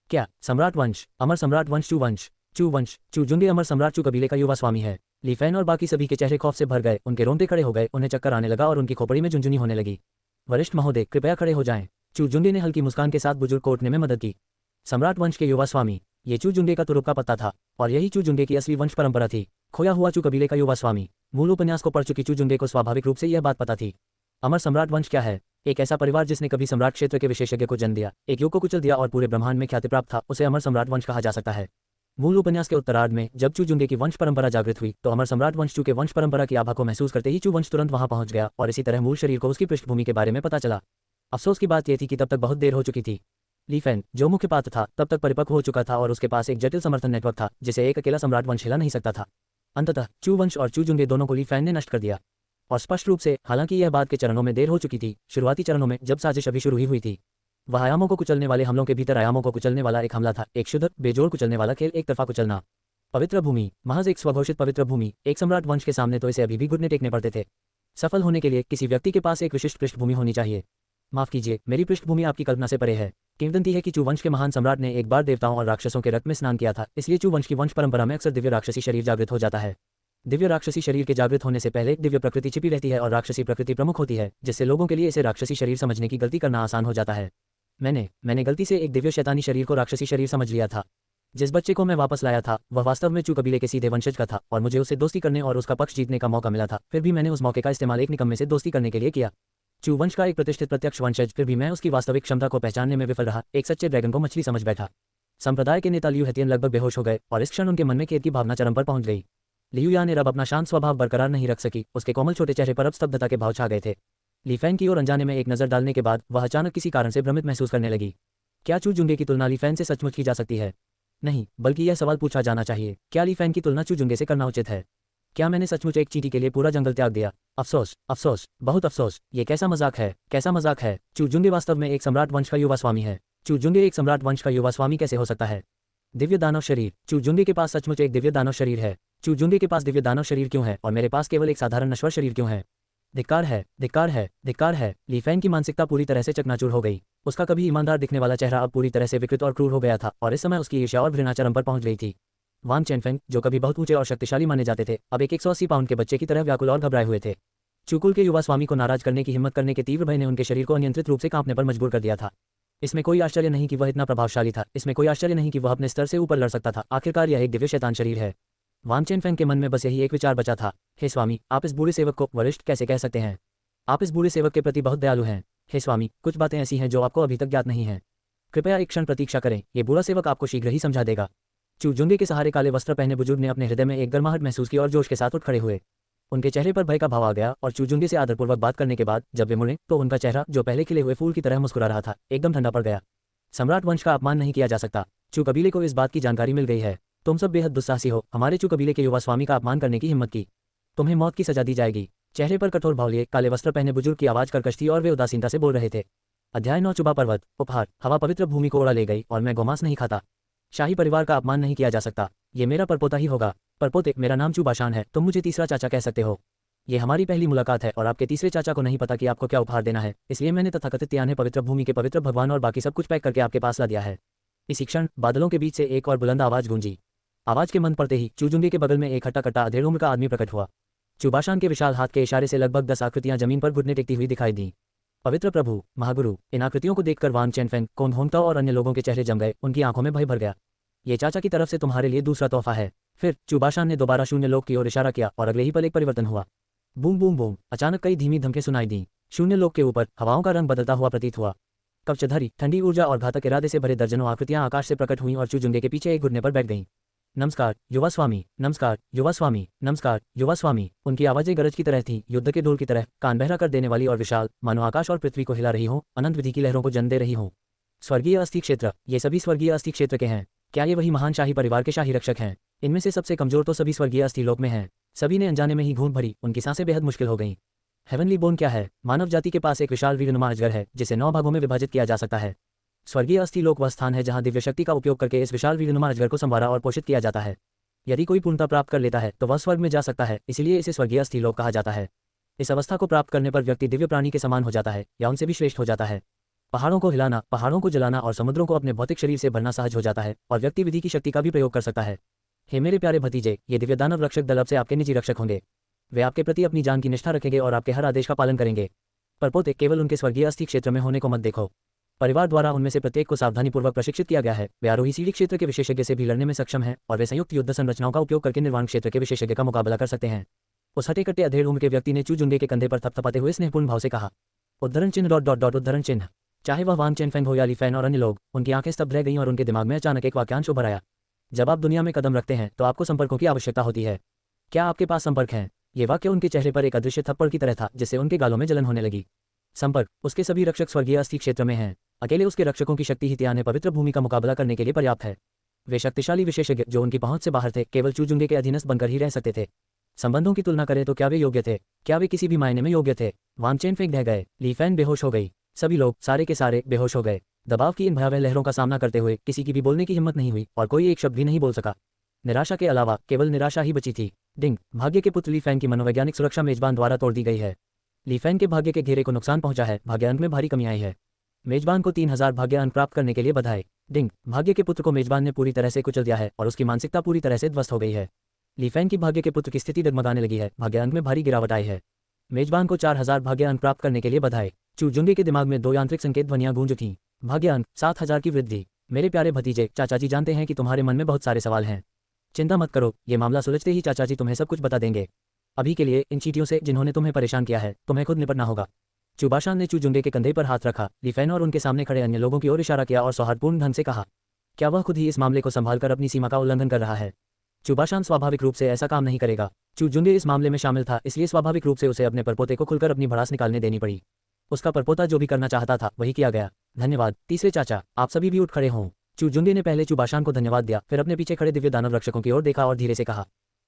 क्या सम्राट वंश, अमर सम्राट वंश, चू वंश, चू जुंगे अमर सम्राट चू कबीले का युवा स्वामी है। ली फैन और बाकी सभी के चेहरे खौफ से भर गए, उनके रोंगटे खड़े हो गए, उन्हें चक्कर आने लगा और उनकी खोपड़ी में झुंझुनी होने लगी। वरिष्ठ महोदय, कृपया खड़े हो जाएं। चू जुंगे ने हल्की मुस्कान के साथ बुजुर्ग को उठने में मदद की। सम्राट वंश के युवा स्वामी, ये चू जुंगे का तुरुप का पत्ता था और यही चू जुंगे की असली वंश परंपरा थी। खोया हुआ चू कबीले का युवा स्वामी। मूल उपन्यास को पढ़ चुकी चू जुंगे को स्वाभाविक रूप से यह बात पता थी। अमर सम्राट वंश क्या है? एक ऐसा परिवार जिसने कभी सम्राट क्षेत्र के विशेषज्ञ को जन्म दिया, एक युग को कुचल दिया और पूरे ब्रह्मांड में ख्याति प्राप्त था, उसे अमर सम्राट वंश कहा जा सकता है। मूल उपन्यास के उत्तरार्ध में जब चू जुंगे की वंश परंपरा जागृत हुई तो अमर सम्राट वंश चू के वंश परंपरा की आभा को महसूस करते ही चू वंश तुरंत वहां पहुंच गया और इसी तरह मूल शरीर को उसकी पृष्ठभूमि के बारे में पता चला। अफसोस की बात यह थी कि तब तक बहुत देर हो चुकी थी। ली फैन, जो मुख्य पात्र था, तब तक परिपक्व हो चुका था और उसके पास एक जटिल समर्थन नेटवर्क था जिसे एक अकेला सम्राट वंश हिला नहीं सकता था। अंततः चू वंश और चू जुंगे दोनों को ली फैन ने नष्ट कर दिया। और स्पष्ट रूप से, हालांकि यह बात के चरणों में देर हो चुकी थी, शुरुआती चरणों में जब साजिश अभी शुरू ही हुई थी, वह आयामों को कुचलने वाले हमलों के भीतर आयामों को कुचलने वाला एक हमला था, एक शुद्ध बेजोड़ कुचलने वाला खेल, एक तरफा कुचलना। पवित्र भूमि, महज एक स्वघोषित पवित्र भूमि। एक सम्राट वंश के सामने तो इसे अभी भी घुटने टेकने पड़ते थे। सफल होने के लिए किसी व्यक्ति के पास एक विशिष्ट पृष्ठभूमि होनी चाहिए। माफ कीजिए, मेरी पृष्ठभूमि आपकी कल्पना से परे है। किंवदंती है कि चू वंश के महान सम्राट ने एक बार देवताओं और राक्षसों के रक्त में स्नान किया था, इसलिए चू वंश की वंश परंपरा में अक्सर दिव्य राक्षसी शरीर जागृत हो जाता है। दिव्य राक्षसी शरीर के जागृत होने से पहले दिव्य प्रकृति छिपी रहती है और राक्षसी प्रकृति प्रमुख होती है, जिससे लोगों के लिए इसे राक्षसी शरीर समझने की गलती करना आसान हो जाता है। मैंने गलती से एक दिव्य शैतानी शरीर को राक्षसी शरीर समझ लिया था। जिस बच्चे को मैं वापस लाया था वह वास्तव में चू कबीले के सीधे वंशज का था और मुझे उससे दोस्ती करने और उसका पक्ष जीतने का मौका मिला था। फिर भी मैंने उस मौके का इस्तेमाल एक निकम्मे से दोस्ती करने के लिए किया। चू वंश का एक प्रतिष्ठित प्रत्यक्ष वंशज, फिर भी मैं उसकी वास्तविक क्षमता को पहचानने में विफल रहा। एक सच्चे ड्रैगन को मछली समझ बैठा। संप्रदाय के नेता लियू हेतियन लगभग बेहोश हो गए और इस क्षण उनके मन में खेद की भावना चरम पर पहुंच गई। लियू यान अब अपना शांत स्वभाव बरकरार नहीं रख सकी। उसके कोमल छोटे चेहरे पर अब स्तब्धता के भाव छा गए थे। ली फैन की ओर अनजाने में एक नजर डालने के बाद वह अचानक किसी कारण से भ्रमित महसूस करने लगी। क्या चू जुंगे की तुलना ली फैन से सचमुच की जा सकती है? नहीं, बल्कि यह सवाल पूछा जाना चाहिए, क्या ली फैन की तुलना चू जुंगे से करना उचित है? क्या मैंने सचमुच एक चींटी के लिए पूरा जंगल त्याग दिया? अफसोस, अफसोस, बहुत अफसोस। ये कैसा मजाक है, कैसा मजाक है। चू जुंगे वास्तव में एक सम्राट वंश का युवा स्वामी है। चू जुंगे एक सम्राट वंश का युवा स्वामी कैसे हो सकता है? दिव्य दानव शरीर। चू जुंगे के पास सचमुच एक दिव्य दानव शरीर है। चू जुंगे के पास दिव्य दानव शरीर क्यों है और मेरे पास केवल एक साधारण नश्वर शरीर क्यों है? धिक्कार है, धिक्कार है, धिक्कार है। ली फैन की मानसिकता पूरी तरह से चकनाचूर हो गई। उसका कभी ईमानदार दिखने वाला चेहरा अब पूरी तरह से विकृत और क्रूर हो गया था और इस समय उसकी ईर्ष्या और घृणा चरम पर पहुंच गई थी। वांग चेनफेंग, जो कभी बहुत ऊंचे और शक्तिशाली माने जाते थे, अब एक 180 पाउंड के बच्चे की तरह व्याकुल और घबराए हुए थे। चूकुल के युवा स्वामी को नाराज करने की हिम्मत करने के तीव्र भय ने उनके शरीर को अनियंत्रित रूप से कांपने पर मजबूर कर दिया था। इसमें कोई आश्चर्य नहीं कि वह इतना प्रभावशाली था। इसमें कोई आश्चर्य नहीं कि वह अपने स्तर से ऊपर लड़ सकता था। आखिरकार यह एक दिव्य शैतान शरीर है। वांग चेनफेंग के मन में बस यही एक विचार बचा था, हे स्वामी, आप इस बूढ़े सेवक को वरिष्ठ कैसे कह सकते हैं? आप इस बूढ़े सेवक के प्रति बहुत दयालु हैं। हे स्वामी, कुछ बातें ऐसी हैं जो आपको अभी तक ज्ञात नहीं हैं। कृपया एक क्षण प्रतीक्षा करें, ये बूढ़ा सेवक आपको शीघ्र ही समझा देगा। चू जुंगे के सहारे काले वस्त्र पहने बुजुर्ग ने अपने हृदय में एक गर्माहट महसूस की और जोश के साथ उठ खड़े हुए। उनके चेहरे पर भय का भाव आ गया और चू जुंगे से आदरपूर्वक बात करने के बाद जब वे मुड़े तो उनका चेहरा, जो पहले खिले हुए फूल की तरह मुस्कुरा रहा था, एकदम ठंडा पड़ गया। सम्राट वंश का अपमान नहीं किया जा सकता। चू कबीले को इस बात की जानकारी मिल गई है। तुम सब बेहद दुस्साहसी हो। हमारे चू कबीले के युवा स्वामी का अपमान करने की हिम्मत की। तुम्हें मौत की सजा दी जाएगी। चेहरे पर कठोर भाव लिए काले वस्त्र पहने बुजुर्ग की आवाज कर्कश थी और वे उदासीनता से बोल रहे थे। अध्याय 9 चुबा पर्वत। उपहार। हवा पवित्र भूमि को उड़ा ले गई और मैं गोमांस नहीं खाता। शाही परिवार का अपमान नहीं किया जा सकता। ये मेरा परपोता ही होगा। परपोते, मेरा नाम चू बाशान है। तुम मुझे तीसरा चाचा कह सकते हो। ये हमारी पहली मुलाकात है और आपके तीसरे चाचा को नहीं पता कि आपको क्या उपहार देना है, इसलिए मैंने तथाकथित त्याने पवित्र भूमि के पवित्र भगवान और बाकी सब कुछ पैक करके आपके पास ला दिया है। इसी क्षण बादलों के बीच से एक और बुलंद आवाज गूंजी। आवाज के मंद पड़ते ही चूजुंगे के बगल में एक हट्टा कट्टा अधेड़ उम्र का आदमी प्रकट हुआ। चुबाशान के विशाल हाथ के इशारे से लगभग 10 आकृतियां जमीन पर घुटने टेकती हुई दिखाई दी। पवित्र प्रभु, महागुरु। इन आकृतियों को देखकर वांग चेनफेंग, कोन होंगताओ और अन्य लोगों के चेहरे जम गए। उनकी आंखों में भय भर गया। ये चाचा की तरफ से तुम्हारे लिए दूसरा तोहफा है। फिर चुबाशान ने दोबारा शून्य लोक की ओर इशारा किया और अगले ही पल एक परिवर्तन हुआ। Boom boom boom. अचानक कई धीमी धमकें सुनाई दी। शून्य लोक के ऊपर हवाओं का रंग बदलता हुआ प्रतीत हुआ। कवचधारी, ठंडी ऊर्जा और घातक इरादे से भरे दर्जनों आकृतियां आकाश से प्रकट हुईं और चूजुंगे के पीछे एक घुटने पर बैठ गईं। नमस्कार युवा स्वामी, नमस्कार युवा स्वामी, नमस्कार युवा स्वामी। उनकी आवाजें गरज की तरह थीं, युद्ध के ढोल की तरह, कान बहरा कर देने वाली और विशाल, मानो आकाश और पृथ्वी को हिला रही हो, अनंत विधि की लहरों को जन्म दे रही हो। स्वर्गीय अस्थि क्षेत्र। ये सभी स्वर्गीय अस्थि क्षेत्र के हैं। क्या ये वही महान शाही परिवार के शाही रक्षक हैं? इनमें से सबसे कमजोर तो सभी स्वर्गीय अस्थि लोक में हैं। सभी ने अनजाने में ही घूम भरी। उनकी सांसें बेहद मुश्किल हो गईं। हेवनली बोन क्या है? मानव जाति के पास एक विशाल वीरनुमा अजगर है जिसे 9 भागों में विभाजित किया जा सकता है। स्वर्गीय अस्थि लोक वह स्थान है जहां दिव्य शक्ति का उपयोग करके इस विशाल वीरनुमा अजगर को संवारा और पोषित किया जाता है। यदि कोई पूर्णता प्राप्त कर लेता है तो वह स्वर्ग में जा सकता है, इसलिए इसे स्वर्गीय अस्थि लोक कहा जाता है। इस अवस्था को प्राप्त करने पर व्यक्ति दिव्य प्राणी के समान हो जाता है या उनसे भी श्रेष्ठ हो जाता है। पहाड़ों को हिलाना, पहाड़ों को जलाना और समुद्रों को अपने भौतिक शरीर से भरना सहज हो जाता है और व्यक्ति विधि की शक्ति का भी प्रयोग कर सकता है। हे मेरे प्यारे भतीजे, ये दिव्य दानव रक्षक दल अब से आपके निजी रक्षक होंगे। वे आपके प्रति अपनी जान की निष्ठा रखेंगे और आपके हर आदेश का पालन करेंगे। परपोते, केवल उनके स्वर्गीय अस्थि क्षेत्र में होने को मत देखो। परिवार द्वारा उनमें से प्रत्येक को सावधानीपूर्वक प्रशिक्षित किया गया है। वे आरोही सीढ़ी क्षेत्र के विशेषज्ञ से भी लड़ने में सक्षम हैं और वे संयुक्त युद्ध संरचनाओं का उपयोग करके निर्वाण क्षेत्र के विशेषज्ञ का मुकाबला कर सकते हैं। उस हटे कट्टे अधेड़ उम्र के व्यक्ति ने चूजुंगे के कंधे पर थपथपाते हुए स्नेहपूर्ण भाव से कहा। उद्धरण चिन्ह डॉट डॉट डॉट उद्धरण चिन्ह। चाहे वह वांग चेनफेंग हो या ली फैन और अन्य लोग, उनकी आंखें स्तब्ध रह गईं और उनके दिमाग में अचानक एक वाक्यांश उभर आया। जब आप दुनिया में कदम रखते हैं तो आपको संपर्कों की आवश्यकता होती है। क्या आपके पास संपर्क हैं? ये वाक्य उनके चेहरे पर एक अदृश्य थप्पड़ की तरह था जिससे उनके गालों में जलन होने लगी। संपर्क। उसके सभी रक्षक स्वर्गीय अस्थि क्षेत्र में हैं। अकेले उसके रक्षकों की शक्ति ही त्याने पवित्र भूमि का मुकाबला करने के लिए पर्याप्त है। वे शक्तिशाली विशेषज्ञ जो उनकी पहुंच से बाहर थे केवल चूजुंगे के अधीनस्थ बनकर ही रह सकते थे। संबंधों की तुलना करें तो क्या वे योग्य थे? क्या वे किसी भी मायने में योग्य थे? वांग चेनफेंग ढह गए। ली फैन बेहोश हो गई। सभी लोग, सारे के सारे बेहोश हो गए। दबाव की इन भयावह लहरों का सामना करते हुए किसी की भी बोलने की हिम्मत नहीं हुई और कोई एक शब्द भी नहीं बोल सका। निराशा के अलावा केवल निराशा ही बची थी। डिंग, भाग्य के पुत्र ली फैंग की मनोवैज्ञानिक सुरक्षा मेजबान द्वारा तोड़ दी गई है। ली फैंग के भाग्य के घेरे को नुकसान पहुंचा है, भाग्य अंक में भारी कमी आई है। मेजबान को 3000 भाग्य अंक प्राप्त करने के लिए बधाई। डिंग, भाग्य के पुत्र को मेजबान ने पूरी तरह से कुचल दिया है और उसकी मानसिकता पूरी तरह से ध्वस्त हो गई है। ली फैंग की भाग्य के पुत्र की स्थिति डगमगाने लगी है, भाग्य अंक में भारी गिरावट आई है। मेजबान को 4000 भाग्य अंक प्राप्त करने के लिए बधाई। चू जुंगे के दिमाग में 2 यांत्रिक संकेत ध्वनियां गूंज उठीं। भाग्य अंक 7000 की वृद्धि। मेरे प्यारे भतीजे, चाचा जी जानते हैं कि तुम्हारे मन में बहुत सारे सवाल हैं। चिंता मत करो, ये मामला सुलझते ही चाचा जी तुम्हें सब कुछ बता देंगे। अभी के लिए इन चींटियों से जिन्होंने तुम्हें परेशान किया है, तुम्हें खुद निपटना होगा। चुबाशान ने चू जुंगे के कंधे पर हाथ रखा, ली फैन और उनके सामने खड़े अन्य लोगों की ओर इशारा किया और सौहार्दपूर्ण ढंग से कहा, क्या वह खुद ही इस मामले को संभालकर अपनी सीमा का उल्लंघन कर रहा है? चुबाशान स्वाभाविक रूप से ऐसा काम नहीं करेगा। चू जुंगे इस मामले में शामिल था, इसलिए स्वाभाविक रूप से उसे अपने परपोते को खुलकर अपनी भड़ास निकालने देनी पड़ी। उसका परपोता जो भी करना चाहता था वही किया गया। धन्यवाद तीसरे चाचा, आप सभी भी उठ खड़े हों। चू जुंगे ने पहले चुबाशान को धन्यवाद दिया, फिर अपने पीछे खड़े दिव्य दानव रक्षकों की ओर देखा और धीरे से कहा,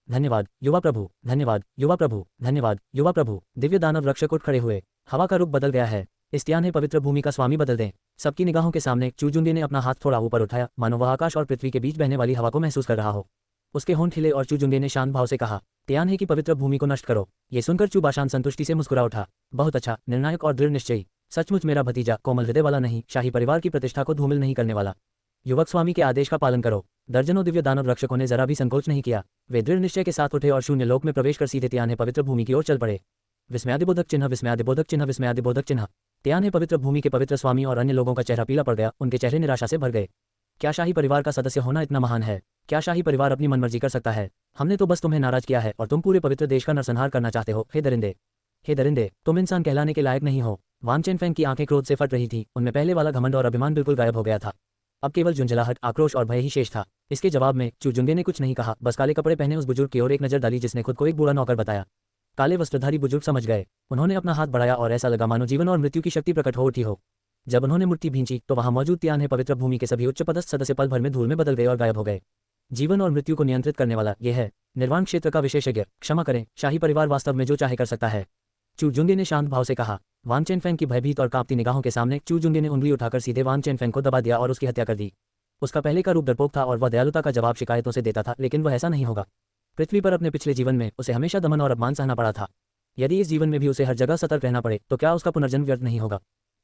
धन्यवाद युवा प्रभु, धन्यवाद युवा प्रभु, धन्यवाद युवा प्रभु। दिव्य दानव रक्षक उठ खड़े हुए। हवा का रुख बदल गया है। इस त्यान पवित्र भूमि का स्वामी बदल दें। सबकी निगाहों के सामने चू जुंगे ने अपना हाथ थोड़ा ऊपर उठाया, मानो वह आकाश और पृथ्वी के बीच बहने वाली हवा को महसूस कर रहा हो। उसके होंठ हिले और चू जुंगे ने शांत भाव से कहा, त्यान है कि पवित्र भूमि को नष्ट करो। ये सुनकर चुबाशान संतुष्टि से मुस्कुरा उठा। बहुत अच्छा, निर्णायक और दृढ़ निश्चयी। सचमुच मेरा भतीजा कोमल हृदय वाला नहीं, शाही परिवार की प्रतिष्ठा को धूमिल नहीं करने वाला। युवक स्वामी के आदेश का पालन करो। दर्जनों दिव्य दानव रक्षकों ने जरा भी संकोच नहीं किया। वे दृढ़ निश्चय के साथ उठे और शून्य लोक में प्रवेश कर सीधे त्यान पवित्र भूमि की ओर चल पड़े। विस्मयादिबोधक चिन्ह, विस्मयादिबोधक चिन्ह, विस्मयादिबोधक चिन्ह। त्यान पवित्र भूमि के पवित्र स्वामी और अन्य लोगों का चेहरा पीला पड़ गया, उनके चेहरे निराशा से भर गए। क्या शाही परिवार का सदस्य होना इतना महान है? क्या शाही परिवार अपनी मनमर्जी कर सकता है? हमने तो बस तुम्हें नाराज किया है और तुम पूरे पवित्र देश का नरसंहार करना चाहते हो। हे दरिंदे, हे दरिंदे, तुम इंसान कहलाने के लायक नहीं हो। वान चेनफेंग की आंखें क्रोध से फट रही थी, उनमें पहले वाला घमंड और अभिमान बिल्कुल गायब हो गया था। अब केवल झुंझलाहट, आक्रोश और भय ही शेष था। इसके जवाब में चू जुंगे ने कुछ नहीं कहा, बस काले कपड़े पहने उस बुजुर्ग की ओर एक नजर डाली जिसने खुद को एक बूढ़ा नौकर बताया। काले वस्त्रधारी बुजुर्ग समझ गए। उन्होंने अपना हाथ बढ़ाया और ऐसा लगा मानो जीवन और मृत्यु की शक्ति प्रकट हो उठी हो। जब उन्होंने मुट्ठी भींची तो वहां मौजूद त्यान पवित्र भूमि के सभी उच्च पदस्थ सदस्य पल भर में धूल में बदल गए और गायब हो गए। जीवन और मृत्यु को नियंत्रित करने वाला यह है निर्वाण क्षेत्र का विशेषज्ञ। क्षमा करें, शाही परिवार वास्तव में जो चाहे कर सकता है। चू जुंगे ने शांत भाव से कहा। वान चेनफेंग की भयभीत और कांपती निगाहों के सामने चू जुंगे ने उंगली उठाकर सीधे वान चेनफेंग को दबा दिया और उसकी हत्या कर दी। उसका पहले का रूप डरपोक था और वह दयालुता का जवाब शिकायतों से देता था, लेकिन वह ऐसा नहीं होगा। पृथ्वी पर अपने पिछले जीवन में उसे हमेशा दमन और अपमान सहना पड़ा था। यदि इस जीवन में भी उसे हर जगह सतर्क रहना पड़े तो क्या उसका पुनर्जन्म व्यर्थ नहीं होगा?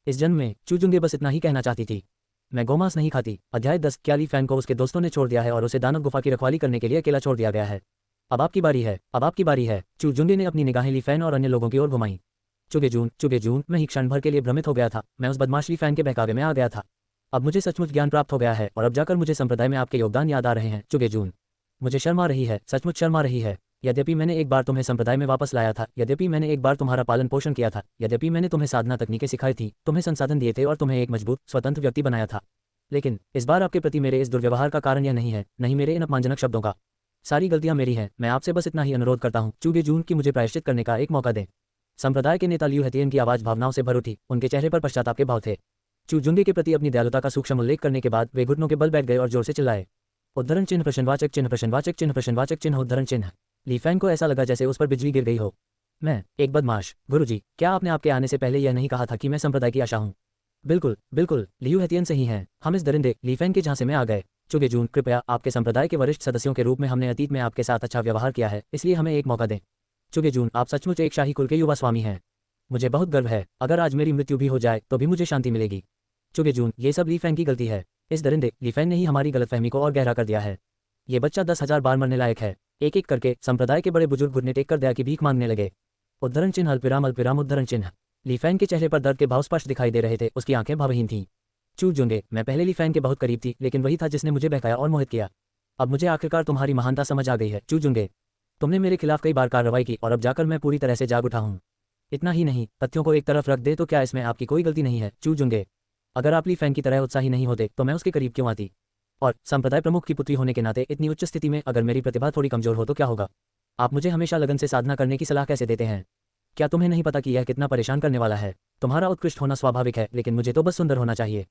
इस जन्म में चू जुंगे बस इतना ही कहना चाहती थी, मैं गोमांस नहीं खाती। अध्याय 10। क्या ली फैंग को उसके दोस्तों ने छोड़ दिया है और उसे दानव गुफा की रखवाली करने के लिए अकेला छोड़ दिया गया है? अब आपकी बारी है, अब आपकी बारी है। चू जुंगे ने अपनी निगाहें ली फैन और अन्य लोगों की ओर घुमाई। चुगे जून, मैं ही क्षण भर के लिए भ्रमित हो गया था। मैं उस बदमाश ली फैन के बहकावे में आ गया था। अब मुझे सचमुच ज्ञान प्राप्त हो गया है और अब जाकर मुझे संप्रदाय में आपके योगदान याद आ रहे हैं। चुगे जून, मुझे शर्म आ रही है, सचमुच शर्म आ रही है। यद्यपि मैंने एक बार तुम्हें संप्रदाय में वापस लाया था, यद्यपि मैंने एक बार तुम्हारा पालन पोषण किया था, यद्यपि मैंने तुम्हें साधना तकनीकें सिखाई थी, तुम्हें संसाधन दिए थे और तुम्हें एक मजबूत स्वतंत्र व्यक्ति बनाया था, लेकिन इस बार आपके प्रति मेरे इस दुर्व्यवहार का कारण यह नहीं है, नहीं मेरे इन अपमानजनक शब्दों का। सारी गलतियां मेरी हैं। मैं आपसे बस इतना ही अनुरोध करता हूं, चुगे जून की मुझे प्रायश्चित करने का एक मौका दें। संप्रदाय के नेता लियू हेतियन की आवाज भावनाओं से भर उठी। उनके चेहरे पर पश्चाताप के भाव थे। चू जुंगे के प्रति अपनी दयालुता का सूक्ष्म उल्लेख करने के बाद वे घुटनों के बल बैठ गए और जोर से चिल्लाए, उद्धरण चिन्ह, प्रश्नवाचक चिन्ह, प्रश्नवाचक चिन्ह, प्रश्नवाचक चिन्ह, उद्धरण चिन्ह। ली फैंग को ऐसा लगा जैसे उस पर बिजली गिर गई हो। मैं एक बदमाश? गुरुजी, क्या आपने आपके आने से पहले यह नहीं कहा था कि मैं संप्रदाय की आशा हूँ? बिल्कुल बिल्कुल, लियू हेतियन सही हैं। हम इस दरिंदे ली फैंग के झांसे में आ गए। चुगे जून, कृपया, आपके संप्रदाय के वरिष्ठ सदस्यों के रूप में हमने अतीत में आपके साथ अच्छा व्यवहार किया है, इसलिए हमें एक मौका दें। चुगे जून, आप सचमुच एक शाही कुल के युवा स्वामी हैं। मुझे बहुत गर्व है। अगर आज मेरी मृत्यु भी हो जाए तो भी मुझे शांति मिलेगी। चुगे जून, ये सब ली फैंग की गलती है। इस दरिंदे ली फैंग ने ही हमारी गलतफहमी को और गहरा कर दिया है। ये बच्चा 10,000 बार मरने लायक है। एक एक करके संप्रदाय के बड़े बुजुर्ग घुटने टेक कर दया की भीख मांगने लगे। उद्धरण चिन्ह, अल्पविराम, अल्पविराम, उद्धरण चिन्ह। ली फैंग के चेहरे पर दर्द के भाव स्पष्ट दिखाई दे रहे थे। उसकी आंखें भावहीन थीं। चू जुंगे, मैं पहले ली फैंग के बहुत करीब थी, लेकिन वही था जिसने मुझे बहकाया और मोहित किया। अब मुझे आखिरकार तुम्हारी महानता समझ आ गई है। चू जुंगे, तुमने मेरे खिलाफ कई बार कार्रवाई की और अब जाकर मैं पूरी तरह से जाग उठा हूँ। इतना ही नहीं, तथ्यों को एक तरफ रख दे तो क्या इसमें आपकी कोई गलती नहीं है? चू जुंगे, अगर आप ली फैंग की तरह उत्साही नहीं होते तो मैं उसके करीब क्यों आती? और संप्रदाय प्रमुख की पुत्री होने के नाते इतनी उच्च स्थिति में अगर मेरी प्रतिभा थोड़ी कमजोर हो तो क्या होगा? आप मुझे हमेशा लगन से साधना करने की सलाह कैसे देते हैं? क्या तुम्हें नहीं पता कि यह कितना परेशान करने वाला है? तुम्हारा उत्कृष्ट होना स्वाभाविक है, लेकिन मुझे तो बस सुंदर होना चाहिए।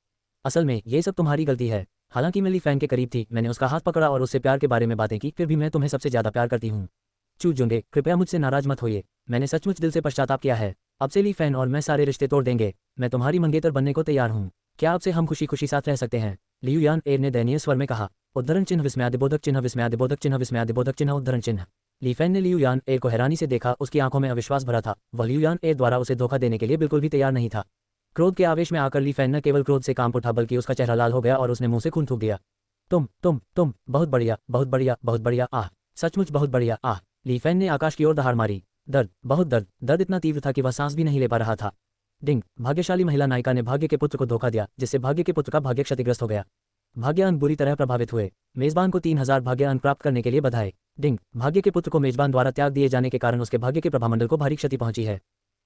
असल में ये सब तुम्हारी गलती है। हालांकि मैं ली फैंग के करीब थी, मैंने उसका हाथ पकड़ा और उससे प्यार के बारे में बातें की, फिर भी मैं तुम्हें सबसे ज्यादा प्यार करती हूँ। चू जुंगे, कृपया मुझसे नाराज मत होइए। मैंने सचमुच दिल से पश्चाताप किया है। अब से ली फैंग और मैं सारे रिश्ते तोड़ देंगे। मैं तुम्हारी मंगेतर बनने को तैयार हूँ। क्या आपसे हम खुशी खुशी साथ रह सकते हैं? लियू यान एर ने दयनीय स्वर में कहा। उद्धरण चिन्ह विस्मयादिबोधक चिन्ह विस्मयादिबोधक चिन्ह विस्मयादिबोधक चिन्ह उद्धरण चिन्ह। ली फैन ने लियू यान ए को हैरानी से देखा, उसकी आंखों में अविश्वास भरा था। वह लियू यान ए द्वारा उसे धोखा देने के लिए बिल्कुल भी तैयार नहीं था। क्रोध के आवेश में आकर ली फैन न केवल क्रोध से कांप उठा बल्कि उसका चेहरा लाल हो गया और उसने मुंह से खून थूक दिया। तुम बहुत बढ़िया, बहुत बढ़िया, बहुत बढ़िया, आह, सचमुच बहुत बढ़िया, आह। ली फैन ने आकाश की ओर दहाड़ मारी। दर्द, बहुत दर्द, दर्द इतना तीव्र था कि वह सांस भी नहीं ले पा रहा था। डिंग, भाग्यशाली महिला नायिका ने भाग्य के पुत्र को धोखा दिया, जिससे भाग्य के पुत्र का भाग्य क्षतिग्रस्त हो गया। भाग्य अंक बुरी तरह प्रभावित हुए। मेजबान को 3000 भाग्य अंक प्राप्त करने के लिए बधाई। डिंग, भाग्य के पुत्र को मेजबान द्वारा त्याग दिए जाने के कारण उसके भाग्य के प्रभामंडल को भारी क्षति पहुंची है।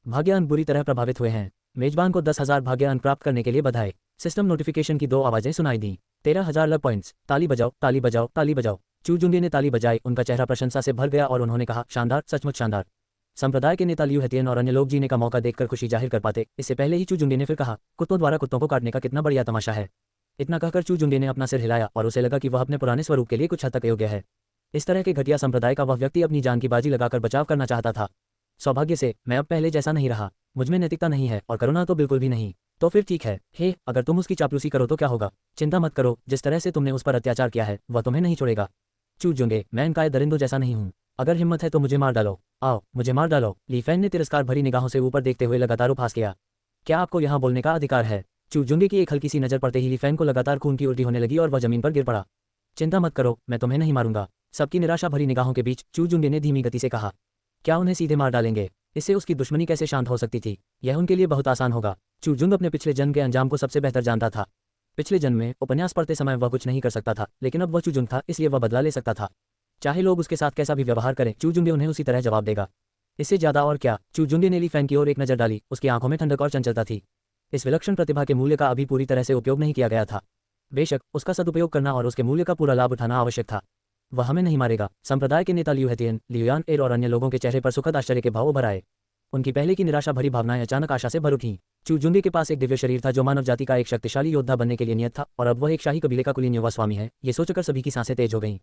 भाग्य अंक बुरी तरह प्रभावित हुए हैं। मेजबान को 10,000 भाग्य अंक प्राप्त करने के लिए बधाई। सिस्टम नोटिफिकेशन की 2 आवाजें सुनाई दी। 13,000 लक पॉइंट्स। ताली बजाओ, ताली बजाओ, ताली बजाओ। चू जुंगे ने ताली बजाई, उनका चेहरा प्रशंसा से भर गया और उन्होंने कहा, शानदार, सचमुच शानदार। संप्रदाय के नेता लियू हेतियन और अन्य लोग जीने का मौका देखकर खुशी जाहिर कर पाते। इससे पहले ही चू जुंगे ने फिर कहा, कुत्तों द्वारा कुत्तों को काटने का कितना बढ़िया तमाशा है। इतना कहकर चू जुंगे ने अपना सिर हिलाया और उसे लगा कि वह अपने पुराने स्वरूप के लिए कुछ हद तक योग्य है। इस तरह के घटिया संप्रदाय का वह व्यक्ति अपनी जान की बाजी लगाकर बचाव करना चाहता था। सौभाग्य से मैं अब पहले जैसा नहीं रहा। मुझमें नैतिकता नहीं है और करुणा तो बिल्कुल भी नहीं। तो फिर ठीक है, हे, अगर तुम उसकी चापलूसी करो तो क्या होगा? चिंता मत करो, जिस तरह से तुमने उस पर अत्याचार किया है वह तुम्हें नहीं छोड़ेगा। चू जुंगे, मैं इनका दरिंदों जैसा नहीं हूँ। अगर हिम्मत है तो मुझे मार डालो, आओ मुझे मार डालो। ली फैन ने तिरस्कार भरी निगाहों से ऊपर देखते हुए लगातार उपहास किया। क्या आपको यहाँ बोलने का अधिकार है? चू जुंगे की एक हल्की सी नजर पड़ते ही ली फैन को लगातार खून की उल्टी होने लगी और वह जमीन पर गिर पड़ा। चिंता मत करो, मैं तुम्हें नहीं मारूंगा। सबकी निराशा भरी निगाहों के बीच चू जुंगे ने धीमी गति से कहा, क्या उन्हें सीधे मार डालेंगे? इससे उसकी दुश्मनी कैसे शांत हो सकती थी? यह उनके लिए बहुत आसान होगा। चू जुंग अपने पिछले जन्म के अंजाम को सबसे बेहतर जानता था। पिछले जन्म में उपन्यास पढ़ते समय वह कुछ नहीं कर सकता था, लेकिन अब वह चू जुंग था, इसलिए वह बदला ले सकता था। चाहे लोग उसके साथ कैसा भी व्यवहार करें, चू जुंगे उन्हें उसी तरह जवाब देगा। इससे ज्यादा और क्या? चू जुंगे ने ली फैन की ओर एक नजर डाली, उसकी आंखों में ठंडक और चंचलता थी। इस विलक्षण प्रतिभा के मूल्य का अभी पूरी तरह से उपयोग नहीं किया गया था। बेशक उसका सदुपयोग करना और उसके मूल्य का पूरा लाभ उठाना आवश्यक था। वह हमें नहीं मारेगा। संप्रदाय के नेता लियू हेतियन, लियू यान एर और अन्य लोगों के चेहरे पर सुखद आश्चर्य के भाव उभर आए। उनकी पहले की निराशा भरी भावनाएं अचानक आशा से भर उठीं। चू जुंगे के पास एक दिव्य शरीर था जो मानव जाति का एक शक्तिशाली योद्धा बनने के लिए नियत था, और अब वह एक शाही कबीले का कुलीन युवा स्वामी है। ये सोचकर सभी की सांसें तेज हो गईं।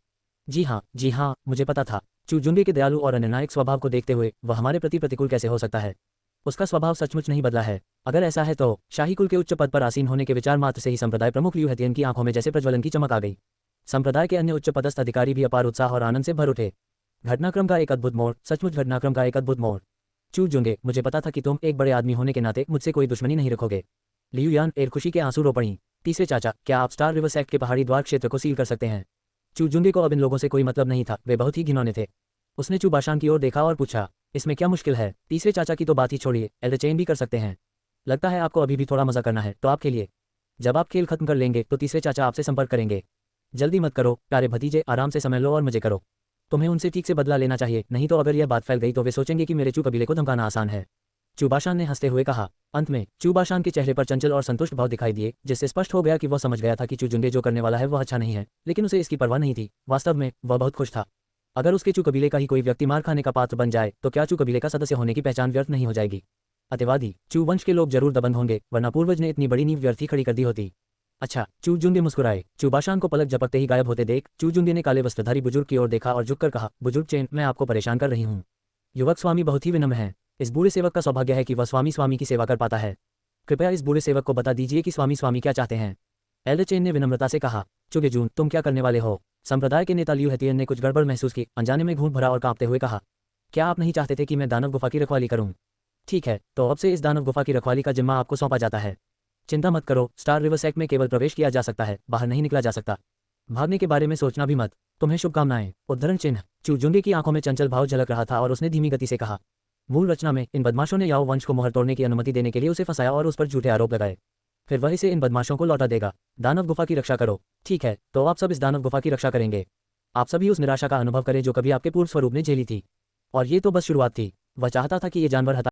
जी हाँ, मुझे पता था। चू जुंगे के दयालु और निर्णायक स्वभाव को देखते हुए वह हमारे प्रति प्रतिकूल कैसे हो सकता है? उसका स्वभाव सचमुच नहीं बदला है। अगर ऐसा है तो शाही कुल के उच्च पद पर आसीन होने के विचार मात्र से ही संप्रदाय प्रमुख लियू हेतियन की आंखों में जैसे प्रज्वलन की चमक आ गई। संप्रदाय के अन्य उच्च पदस्थ अधिकारी भी अपार उत्साह और आनंद से भर उठे। घटनाक्रम का एक अद्भुत मोड़, सचमुच घटनाक्रम का एक अद्भुत मोड़। चू जुंगे, मुझे पता था कि तुम एक बड़े आदमी होने के नाते मुझसे कोई दुश्मनी नहीं रखोगे। लियू यान एर खुशी के आंसू रो पड़ी। तीसरे चाचा, क्या आप स्टार रिवर सेक्ट के पहाड़ी द्वार क्षेत्र को सील कर सकते हैं? चू जुंगे को अब इन लोगों से कोई मतलब नहीं था, वे बहुत ही घिनौने थे। उसने चू बाशान की ओर देखा और पूछा, इसमें क्या मुश्किल है? तीसरे चाचा की तो बात ही छोड़िए, एल्डर चेन भी कर सकते हैं। लगता है आपको अभी भी थोड़ा मजा करना है, तो आप खेलिए। जब आप खेल खत्म कर लेंगे तो तीसरे चाचा आपसे संपर्क करेंगे। जल्दी मत करो प्यारे भतीजे, आराम से समय लो और मजे करो। तुम्हें उनसे ठीक से बदला लेना चाहिए, नहीं तो अगर यह बात फैल गई तो वे सोचेंगे कि मेरे चू कबीले को धमकाना आसान है। चूबाशान ने हंसते हुए कहा। अंत में चूबाशान के चेहरे पर चंचल और संतुष्ट भाव दिखाई दिए, जिससे स्पष्ट हो गया कि वह समझ गया था कि चू जुंगे जो करने वाला है वह अच्छा नहीं है, लेकिन उसे इसकी परवाह नहीं थी। वास्तव में वह बहुत खुश था। अगर उसके चू कबीले का ही कोई व्यक्ति मार खाने का पात्र बन जाए तो क्या चू कबीले का सदस्य होने की पहचान व्यर्थ नहीं हो जाएगी? अतिवादी चू वंश के लोग जरूर दबंग होंगे, वरना पूर्वज ने इतनी बड़ी नींव व्यर्थी खड़ी कर दी होती। अच्छा, चू जुंगे मुस्कुराए। चूबाशान को पलक झपकते ही गायब होते देख चू जुंगे ने काले वस्त्रधारी बुजुर्ग की ओर देखा और झुककर कहा, बुजुर्ग चेन, मैं आपको परेशान कर रही हूँ। युवक स्वामी बहुत ही विनम्र है। इस बूढ़े सेवक का सौभाग्य है कि वह स्वामी की सेवा कर पाता है। कृपया इस बूढ़े सेवक को बता दीजिए कि स्वामी क्या चाहते हैं। एल्डर चेन ने विनम्रता से कहा। चुगेजून, तुम क्या करने वाले हो? संप्रदाय के नेता लियू हेतियन ने कुछ गड़बड़ महसूस की, अनजाने में घूंट भरा और कांपते हुए कहा, क्या आप नहीं चाहते थे कि मैं दानव गुफा की रखवाली करूं? ठीक है, तो अब से इस दानव गुफा की रखवाली का जिम्मा आपको सौंपा जाता है। चिंता मत करो, स्टार रिवर सेक्ट में केवल प्रवेश किया जा सकता है, बाहर नहीं निकला जा सकता। भागने के बारे में सोचना भी मत। तुम्हें शुभकामनाएं। उद्धरण चिन्ह। चू जुंगे की आंखों में चंचल भाव झलक रहा था और उसने धीमी गति से कहा, मूल रचना में इन बदमाशों ने याओ वंश को मोहर तोड़ने की अनुमति देने के लिए उसे फंसाया और उस पर झूठे आरोप लगाए। फिर वह इसे इन बदमाशों को लौटा देगा। दानव गुफा की रक्षा करो। ठीक है, तो आप सब इस दानव गुफा की रक्षा करेंगे। आप सभी उस निराशा का अनुभव करें जो कभी आपके पूर्व स्वरूप ने झेली थी। और ये तो बस शुरुआत थी। वह चाहता था कि ये जानवर हटा